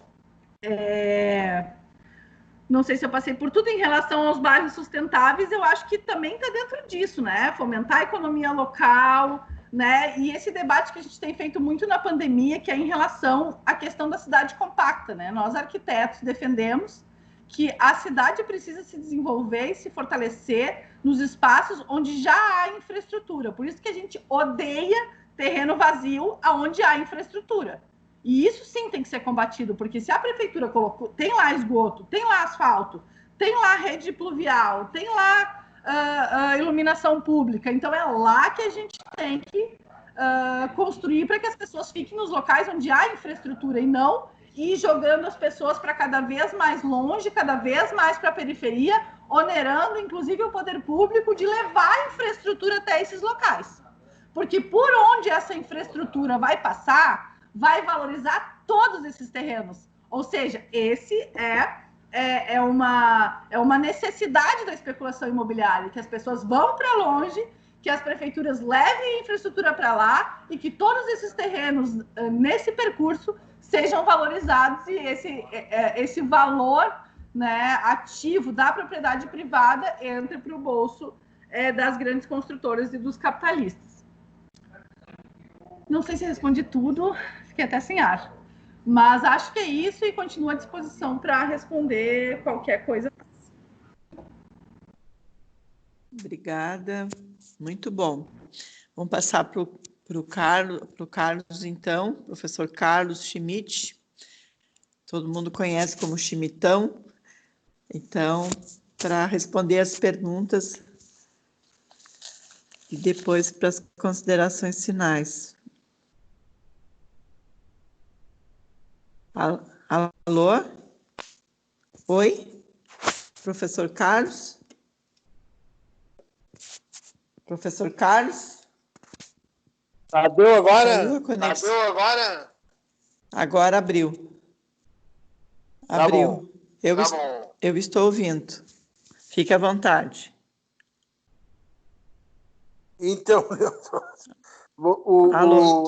Não sei se eu passei por tudo. Em relação aos bairros sustentáveis, eu acho que também está dentro disso, né? Fomentar a economia local, né? E esse debate que a gente tem feito muito na pandemia, que é em relação à questão da cidade compacta, né? Nós, arquitetos, defendemos que a cidade precisa se desenvolver e se fortalecer nos espaços onde já há infraestrutura. Por isso que a gente odeia terreno vazio aonde há infraestrutura. E isso sim tem que ser combatido, porque se a prefeitura colocou, tem lá esgoto, tem lá asfalto, tem lá rede pluvial, tem lá iluminação pública, então é lá que a gente tem que construir para que as pessoas fiquem nos locais onde há infraestrutura, e não ir jogando as pessoas para cada vez mais longe, cada vez mais para a periferia, onerando inclusive o poder público de levar a infraestrutura até esses locais. Porque por onde essa infraestrutura vai passar, vai valorizar todos esses terrenos. Ou seja, esse é uma necessidade da especulação imobiliária, que as pessoas vão para longe, que as prefeituras levem a infraestrutura para lá e que todos esses terrenos, nesse percurso, sejam valorizados, e esse valor, né, ativo da propriedade privada entre para o bolso das grandes construtoras e dos capitalistas. Não sei se respondi tudo, fiquei até sem ar. Mas acho que é isso, e continuo à disposição para responder qualquer coisa. Obrigada. Muito bom. Vamos passar para o Carlos, então, professor Carlos Schmidt. Todo mundo conhece como Chimitão. Então, para responder as perguntas e depois para as considerações finais. Alô? Oi? Professor Carlos? Professor Carlos? Abriu agora? Abriu agora? Agora abriu. Abriu. Eu estou ouvindo. Fique à vontade. Então, Alô?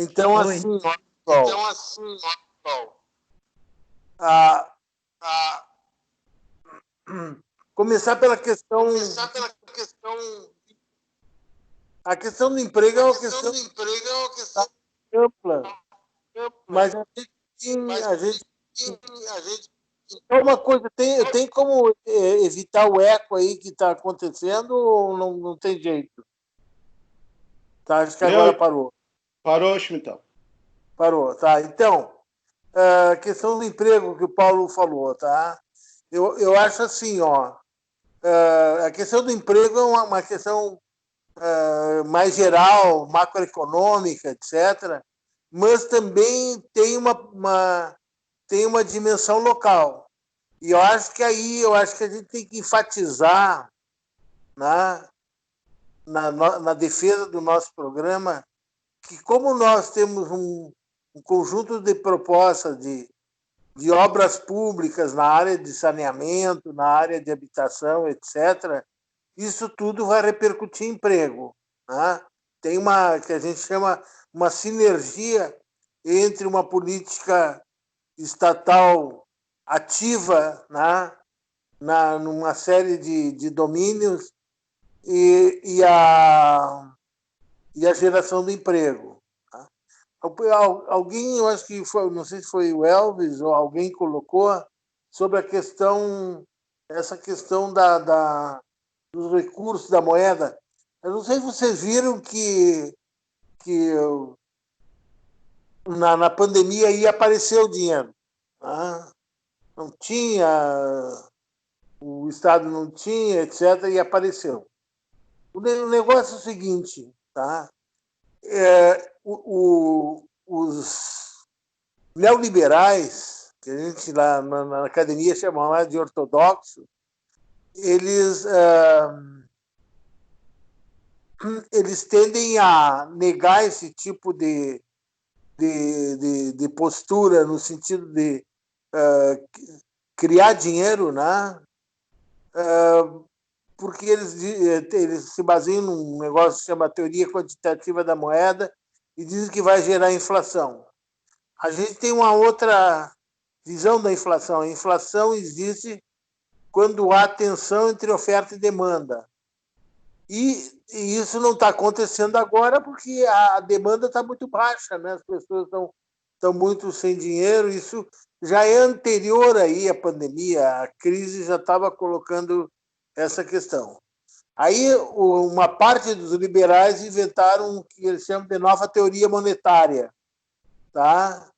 Então, Oi. assim, começar pela questão. A questão do emprego é uma questão ampla, mas a gente uma coisa, tem como evitar o eco aí que está acontecendo, ou não tem jeito? Tá, acho que agora parou. Parou, Schmittão. Parou, tá. Então, a questão do emprego que o Paulo falou, tá? Eu acho assim, ó, a questão do emprego é uma questão mais geral, macroeconômica, etc., mas também tem uma dimensão local. E eu acho que a gente tem que enfatizar, né, na defesa do nosso programa, que como nós temos um conjunto de propostas de obras públicas na área de saneamento, na área de habitação, etc., isso tudo vai repercutir em emprego. Né? Tem uma que a gente chama uma sinergia entre uma política estatal ativa, né? Numa série de domínios e a geração do emprego. Tá? Alguém, eu acho que foi, não sei se foi o Elvis ou alguém colocou sobre essa questão dos recursos da moeda. Eu não sei se vocês viram que na pandemia aí apareceu o dinheiro. Tá? Não tinha, o Estado não tinha, etc., e apareceu. O negócio é o seguinte, tá? Os neoliberais, que a gente lá na academia chama de ortodoxo, eles tendem a negar esse tipo de postura no sentido de criar dinheiro, né? Porque eles se baseiam num negócio que se chama teoria quantitativa da moeda e dizem que vai gerar inflação. A gente tem uma outra visão da inflação. A inflação existe quando há tensão entre oferta e demanda. E isso não está acontecendo agora porque a demanda está muito baixa, né? As pessoas estão muito sem dinheiro. Isso já é anterior aí à pandemia. A crise já estava colocando essa questão. Aí uma parte dos liberais inventaram o que eles chamam de nova teoria monetária, tá?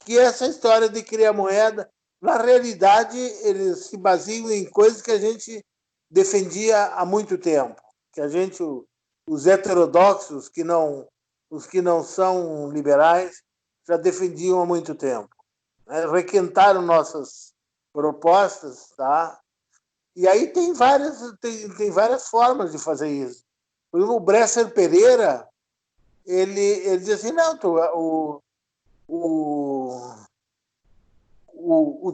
Que é essa história de criar moeda. Na realidade, eles se baseiam em coisas que a gente defendia há muito tempo, que a gente, os heterodoxos, os que não são liberais, já defendiam há muito tempo. Requentaram nossas propostas, tá? E aí tem várias formas de fazer isso. Por exemplo, o Bresser Pereira, ele diz assim, não, o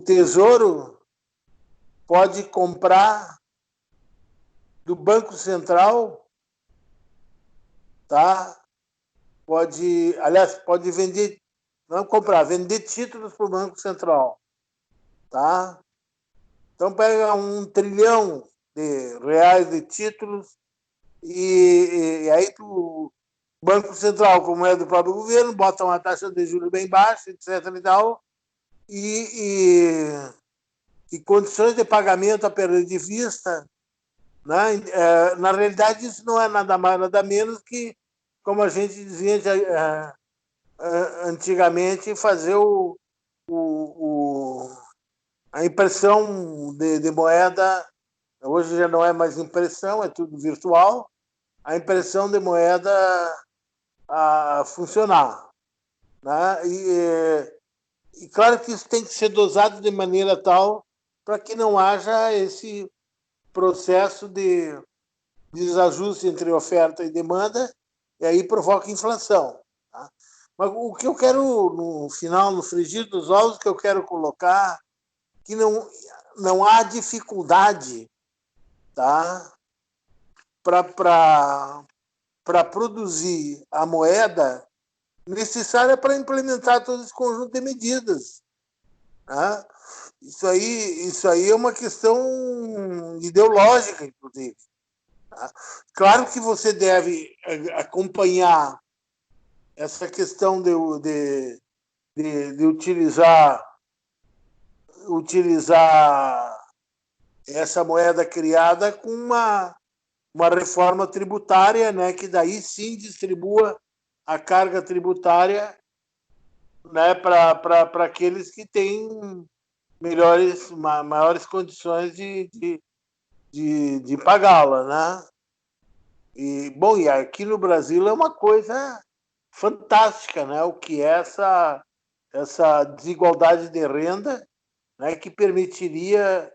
Tesouro pode comprar do Banco Central, tá? Pode vender, não comprar, vender títulos para o Banco Central, tá? Então pega 1 trilhão de reais de títulos e aí o Banco Central, como é do próprio governo, bota uma taxa de juros bem baixa, etc. e tal, e condições de pagamento a perder de vista, né? Na realidade, isso não é nada mais, nada menos que, como a gente dizia antigamente, fazer a impressão de moeda. Hoje já não é mais impressão, é tudo virtual. A impressão de moeda a funcionar, né? E claro que isso tem que ser dosado de maneira tal para que não haja esse processo de desajuste entre oferta e demanda, e aí provoca inflação. Tá? Mas o que eu quero, no final, no frigir dos ovos, que eu quero colocar, que não há dificuldade, tá? Para produzir a moeda necessária para implementar todo esse conjunto de medidas. Tá? Isso aí é uma questão ideológica, inclusive. Tá? Claro que você deve acompanhar essa questão de utilizar essa moeda criada com uma reforma tributária, né, que daí sim distribua a carga tributária, né, para aqueles que têm maiores condições de pagá-la, né? E aqui no Brasil é uma coisa fantástica, né? O que é essa desigualdade de renda, né, que permitiria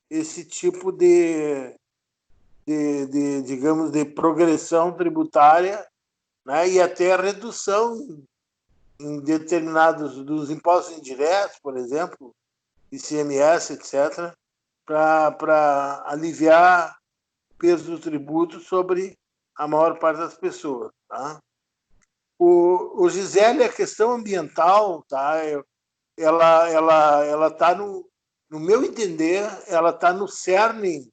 esse tipo digamos, de progressão tributária, né, e até a redução em determinados dos impostos indiretos, por exemplo, ICMS, etc., para aliviar o peso do tributo sobre a maior parte das pessoas. Tá? O Gisele, a questão ambiental, tá? Ela está, no meu entender, ela está no cerne,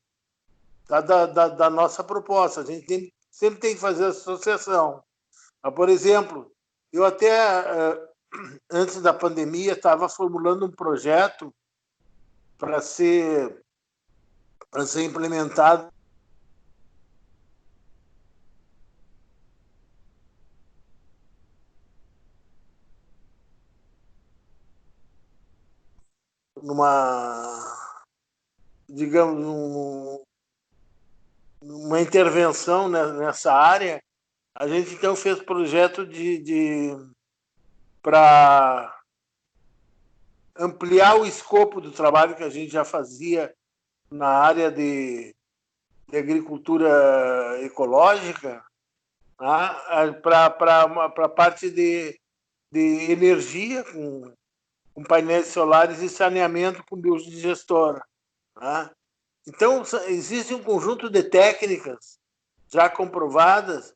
tá, da nossa proposta. A gente sempre tem que fazer associação. Por exemplo, eu até, antes da pandemia, estava formulando um projeto para ser implementado numa intervenção nessa área. A gente então fez projeto para ampliar o escopo do trabalho que a gente já fazia na área de agricultura ecológica, tá? Para a parte de energia, com painéis solares e saneamento com biodigestora. Tá? Então, existe um conjunto de técnicas já comprovadas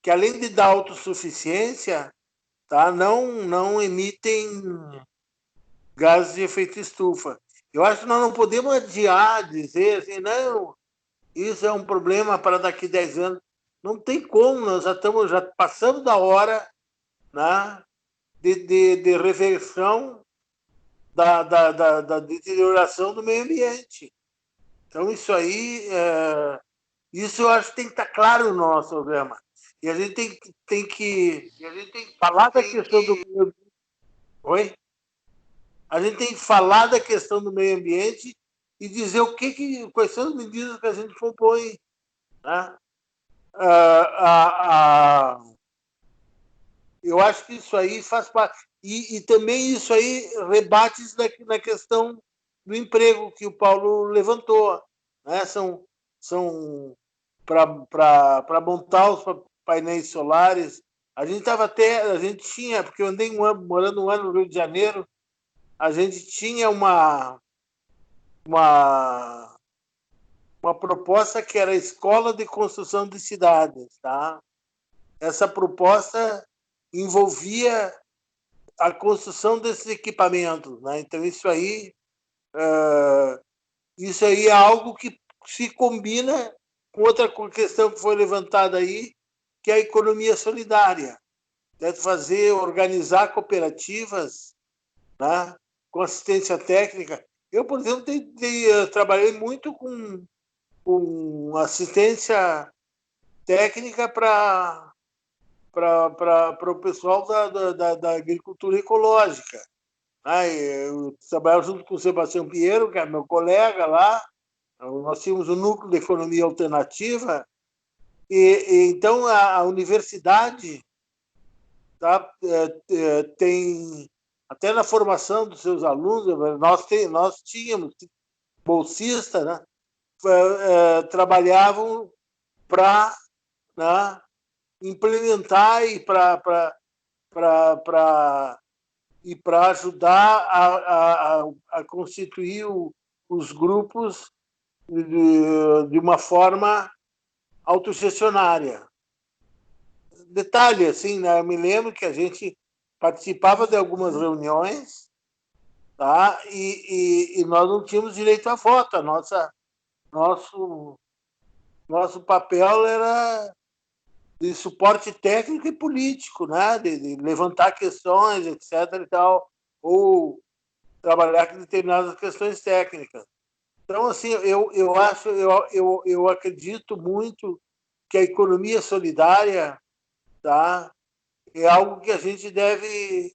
que, além de dar autossuficiência, tá, não emitem gases de efeito estufa. Eu acho que nós não podemos adiar, dizer assim, não, isso é um problema para daqui 10 anos. Não tem como, nós já passamos da hora, né, de reversão da deterioração do meio ambiente. Então, isso aí, isso eu acho que tem que estar claro no nosso programa. E a gente tem que falar da questão do meio ambiente. Oi? A gente tem que falar da questão do meio ambiente e dizer quais são as medidas que a gente propõe. Né? Eu acho que isso aí faz parte. E também isso aí rebate na questão do emprego que o Paulo levantou. Né? São para montar os painéis solares. A gente tinha, porque eu andei morando um ano no Rio de Janeiro, a gente tinha uma proposta que era a Escola de Construção de Cidades. Tá? Essa proposta envolvia a construção desses equipamentos. Né? Então, isso aí é algo que se combina com outra questão que foi levantada aí, que é a economia solidária. Organizar cooperativas, né, com assistência técnica. Eu, por exemplo, trabalhei muito com assistência técnica para o pessoal da agricultura ecológica. Eu trabalhava junto com o Sebastião Pinheiro, que é meu colega lá. Nós tínhamos um núcleo de economia alternativa. Então, a universidade, tá, tem, até na formação dos seus alunos, nós tínhamos bolsistas, né, trabalhavam para, né, implementar e para ajudar a constituir os grupos de uma forma autogestionária. Detalhe, assim, né, eu me lembro que a gente participava de algumas reuniões, tá? E nós não tínhamos direito a voto. Nosso papel era de suporte técnico e político, né? De levantar questões, etc. e tal, ou trabalhar com determinadas questões técnicas. Então, assim, eu acredito muito que a economia solidária, tá, é algo que a gente deve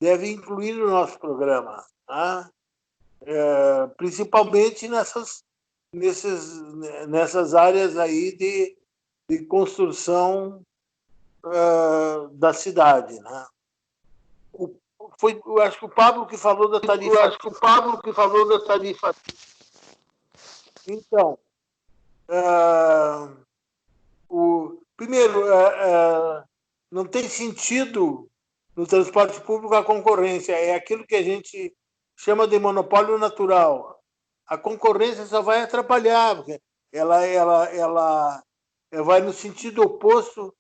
incluir no nosso programa, tá? Principalmente nessas áreas aí de construção da cidade, né? Eu acho que o Pablo que falou da tarifa. Então, primeiro, não tem sentido no transporte público a concorrência. É aquilo que a gente chama de monopólio natural. A concorrência só vai atrapalhar, porque ela vai no sentido oposto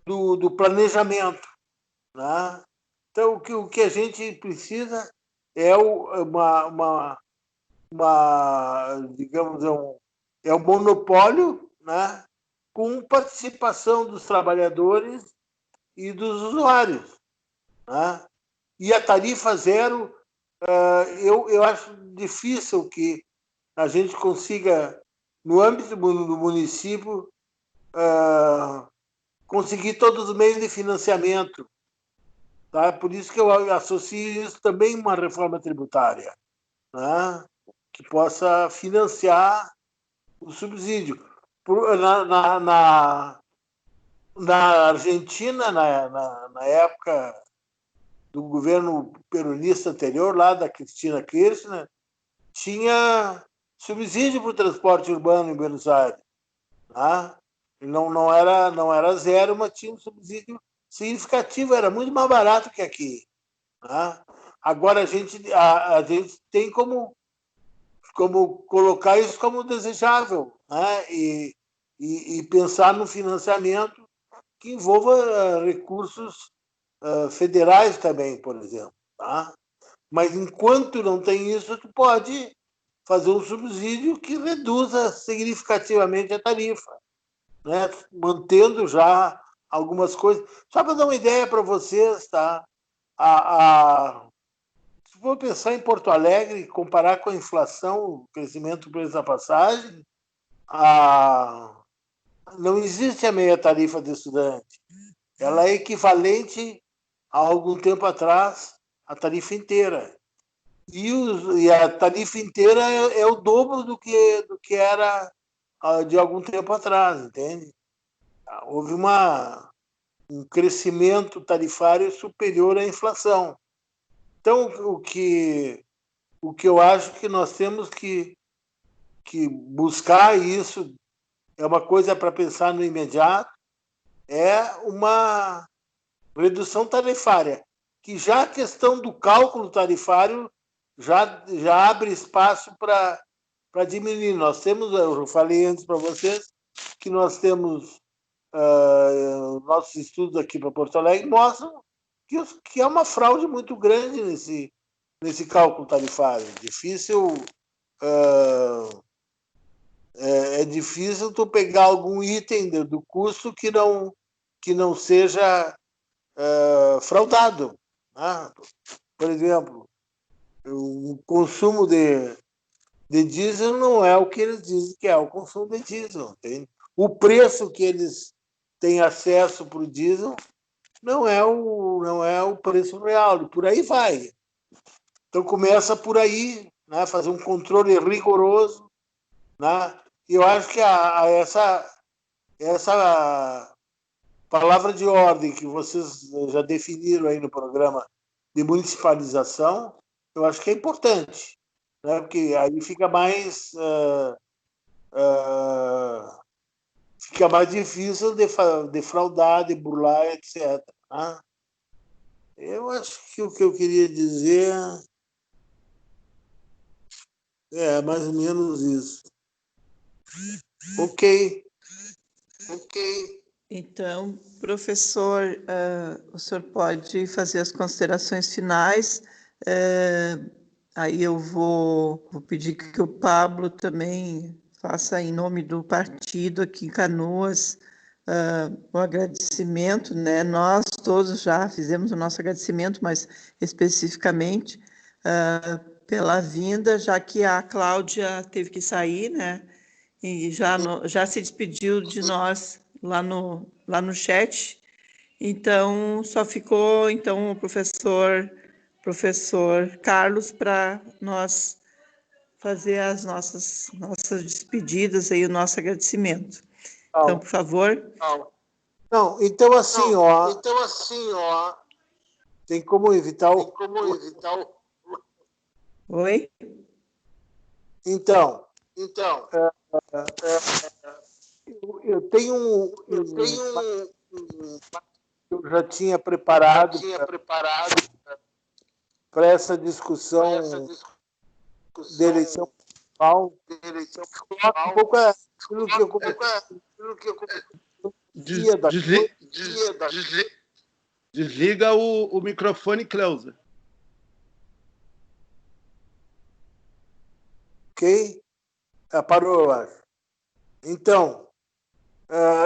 do planejamento, né? Então, o que a gente precisa é digamos, é um monopólio, né, com participação dos trabalhadores e dos usuários, né? E a tarifa zero, eu acho difícil que a gente consiga, no âmbito do município, conseguir todos os meios de financiamento. Tá? Por isso que eu associo isso também a uma reforma tributária, né? Que possa financiar o subsídio. Na Argentina, na época do governo peronista anterior, lá da Cristina Kirchner, tinha subsídio para o transporte urbano em Buenos Aires. Tá? Não era zero, mas tinha um subsídio significativo, era muito mais barato que aqui. Tá? Agora a gente tem como colocar isso como desejável, né? E pensar no financiamento que envolva recursos federais também, por exemplo. Tá? Mas enquanto não tem isso, tu pode fazer um subsídio que reduza significativamente a tarifa, né? Mantendo já algumas coisas. Só para dar uma ideia para vocês, tá? Se for pensar em Porto Alegre, comparar com a inflação, o crescimento do preço da passagem, não existe a meia tarifa de estudante. Ela é equivalente a algum tempo atrás à tarifa inteira. E a tarifa inteira é o dobro do que era de algum tempo atrás, entende? Houve um crescimento tarifário superior à inflação. Então, o que eu acho que nós temos que buscar, isso é uma coisa para pensar no imediato, é uma redução tarifária, que já a questão do cálculo tarifário já abre espaço para diminuir. Nós temos, eu falei antes para vocês, que nós temos nossos estudos aqui para Porto Alegre mostram que é uma fraude muito grande nesse cálculo tarifário. É difícil tu pegar algum item do custo que não seja fraudado, né? Por exemplo, o consumo de diesel não é o que eles dizem que é o consumo de diesel, entende? O preço que eles têm acesso para o diesel não é o preço real, e por aí vai. Então começa por aí, né, fazer um controle rigoroso, né? E eu acho que essa palavra de ordem que vocês já definiram aí no programa de municipalização, eu acho que é importante, né? Porque aí fica mais difícil defraudar, de burlar, etc. Né? Eu acho que o que eu queria dizer é mais ou menos isso. Ok. Então, professor, o senhor pode fazer as considerações finais. Aí eu vou pedir que o Pablo também faça em nome do partido aqui em Canoas um agradecimento, né? Nós todos já fizemos o nosso agradecimento, mas especificamente pela vinda, já que a Cláudia teve que sair, né? E já se despediu de nós lá no chat. Então, só ficou então o professor Carlos para nós fazer as nossas despedidas e o nosso agradecimento. Então, por favor. Não, então assim, ó. Tem como evitar o. Oi? Então. Eu tenho eu já tinha preparado para essa discussão de eleição municipal. Um pouco aquilo que eu Desliga o microfone, Cleusa. Ok? Parou, eu acho. Então,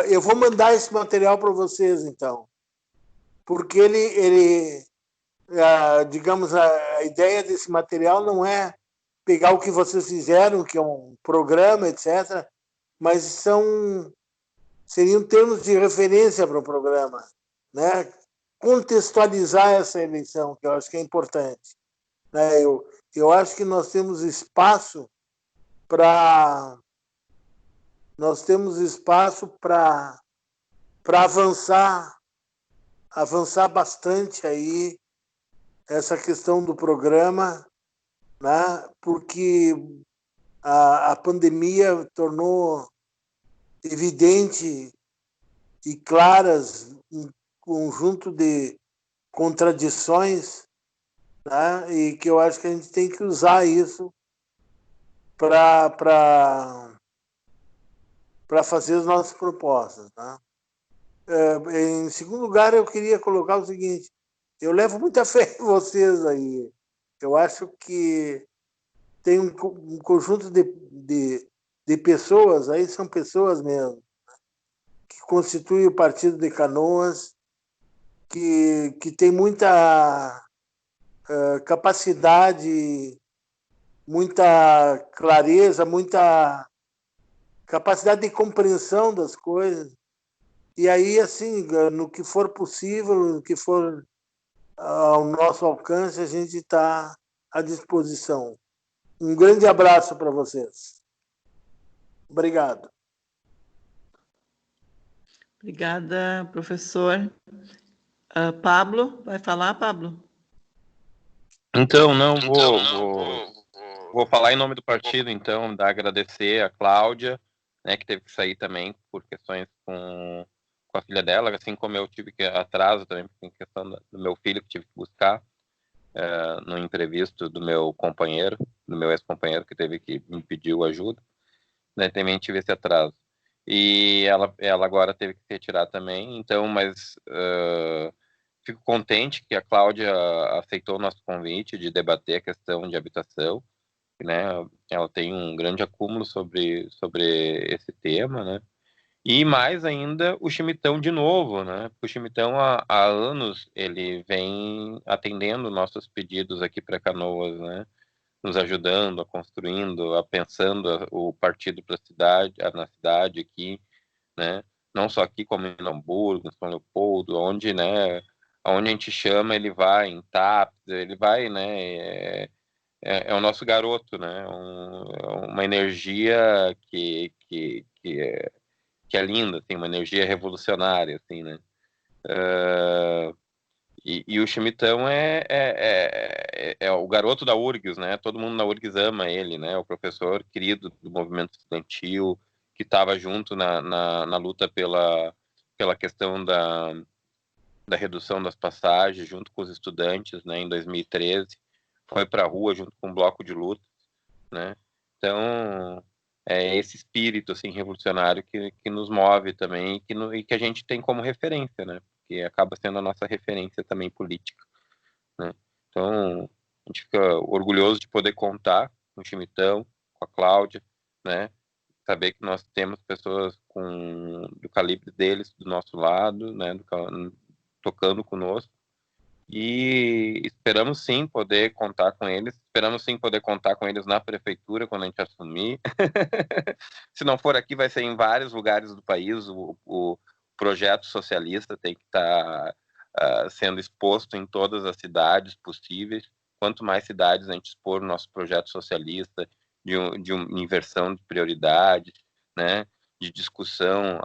eu vou mandar esse material para vocês, então. Porque digamos, a ideia desse material não é pegar o que vocês fizeram, que é um programa, etc., mas seriam termos de referência para o programa, né? Contextualizar essa eleição, que eu acho que é importante, né? Eu acho que nós temos espaço para avançar bastante aí essa questão do programa, né? Porque a pandemia tornou evidente e claras um conjunto de contradições, né? E que eu acho que a gente tem que usar isso para fazer as nossas propostas, né? Em segundo lugar, eu queria colocar o seguinte: eu levo muita fé em vocês aí. Eu acho que tem um conjunto de pessoas, aí são pessoas mesmo, que constituem o Partido de Canoas, que tem muita capacidade, muita clareza, muita capacidade de compreensão das coisas. E aí, assim, no que for possível, no que for ao nosso alcance, a gente está à disposição. Um grande abraço para vocês. Obrigado. Obrigada, professor. Pablo, vai falar, Pablo? Então, vou falar em nome do partido, então, agradecer a Cláudia, né, que teve que sair também por questões com a filha dela, assim como eu tive que atraso também, em questão do meu filho, que tive que buscar no imprevisto do meu companheiro, do meu ex-companheiro, que me pediu ajuda, né, também tive esse atraso. E ela agora teve que se retirar também, então, mas fico contente que a Cláudia aceitou o nosso convite de debater a questão de habitação, né? Ela tem um grande acúmulo sobre esse tema, né? E mais ainda o Chimitão de novo, né? O Chimitão há anos ele vem atendendo nossos pedidos aqui para Canoas, né? Nos ajudando, construindo, pensando o partido para na cidade aqui, né? Não só aqui como em Hamburgo, em São Leopoldo, onde, né? Onde a gente chama, ele vai, em TAPS, ele vai, né? É o nosso garoto, né? Uma energia que é linda, assim, uma energia revolucionária, assim, né? E o Chimitão é o garoto da URGS, né? Todo mundo na URGS ama ele, né? O professor querido do movimento estudantil, que estava junto na luta pela questão da redução das passagens, junto com os estudantes, né? Em 2013, foi para a rua junto com um bloco de luta, né? Então, é esse espírito assim revolucionário que nos move também e que a gente tem como referência, né? Que acaba sendo a nossa referência também política, né? Então, a gente fica orgulhoso de poder contar com o Chimitão, com a Cláudia, né? Saber que nós temos pessoas do calibre deles do nosso lado, né? Tocando conosco. E esperamos sim poder contar com eles. Esperamos sim poder contar com eles na prefeitura quando a gente assumir. Se não for aqui, vai ser em vários lugares do país. O projeto socialista tem que estar sendo exposto em todas as cidades possíveis. Quanto mais cidades a gente expor o nosso projeto socialista, de uma inversão de prioridades, né? De discussão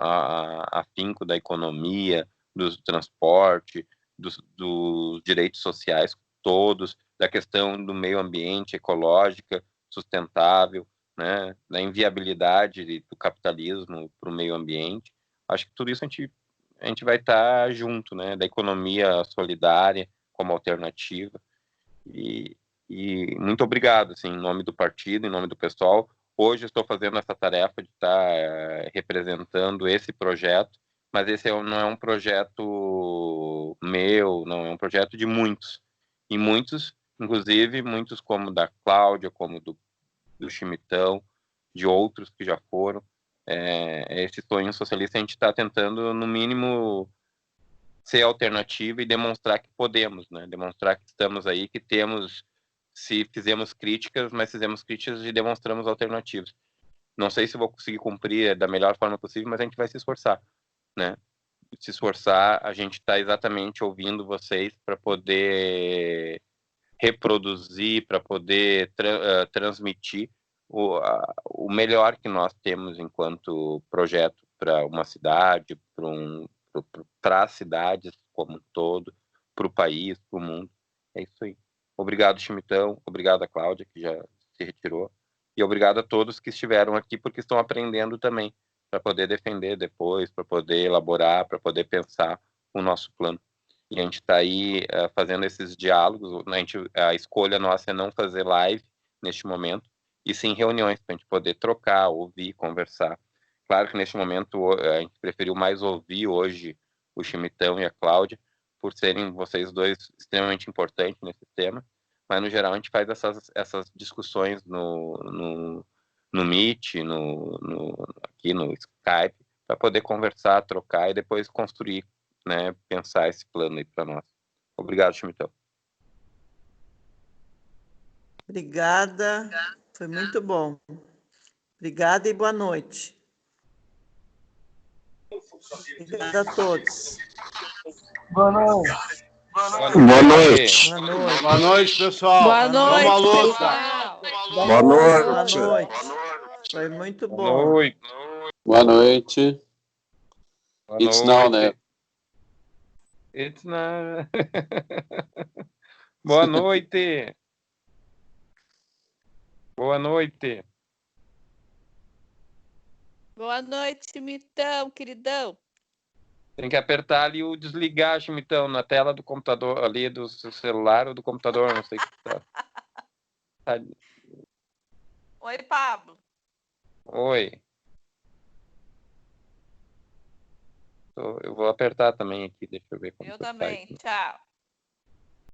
afinco da economia, do transporte, dos direitos sociais todos, da questão do meio ambiente, ecológica, sustentável, né, da inviabilidade do capitalismo para o meio ambiente. Acho que tudo isso a gente a gente vai estar junto, né? Da economia solidária como alternativa. E muito obrigado, assim, em nome do partido, em nome do pessoal. Hoje eu estou fazendo essa tarefa de estar representando esse projeto, mas esse não é um projeto meu, não, é um projeto de muitos. E muitos, inclusive, muitos como da Cláudia, como do Chimitão, de outros que já foram. Esse sonho socialista a gente está tentando, no mínimo, ser alternativa e demonstrar que podemos, né? Demonstrar que estamos aí, que temos, se fizemos críticas, mas fizemos críticas e demonstramos alternativas. Não sei se vou conseguir cumprir da melhor forma possível, mas a gente vai se esforçar, né? Se esforçar, a gente está exatamente ouvindo vocês para poder reproduzir, para poder transmitir o melhor que nós temos enquanto projeto para uma cidade, para as cidades como um todo, para o país, para o mundo. É isso aí. Obrigado, Chimitão. Obrigado a Cláudia, que já se retirou. E obrigado a todos que estiveram aqui, porque estão aprendendo também, para poder defender depois, para poder elaborar, para poder pensar o nosso plano. E a gente está aí fazendo esses diálogos. A escolha nossa é não fazer live neste momento, e sim reuniões, para a gente poder trocar, ouvir, conversar. Claro que neste momento a gente preferiu mais ouvir hoje o Chimitão e a Cláudia, por serem vocês dois extremamente importantes nesse tema, mas no geral a gente faz essas discussões no Meet, aqui no Skype, para poder conversar, trocar e depois construir, né, pensar esse plano aí para nós. Obrigado, Chimitão. Obrigada, foi muito bom. Obrigada e boa noite. Obrigada a todos. Boa noite. Boa noite. Boa noite. Boa noite, pessoal. Boa noite, Vamos à luta. pessoal. Boa noite. Boa noite. Foi muito bom. Boa noite. Boa noite. Boa It's noite. now, né? It's now. Boa noite. Boa noite. Boa noite, Chimitão, queridão. Tem que apertar ali o desligar, Chimitão, na tela do computador, ali do seu celular ou do computador, não sei o que tá. Oi, Pablo. Oi. Eu vou apertar também aqui, deixa eu ver como Eu que também. faz. Tchau.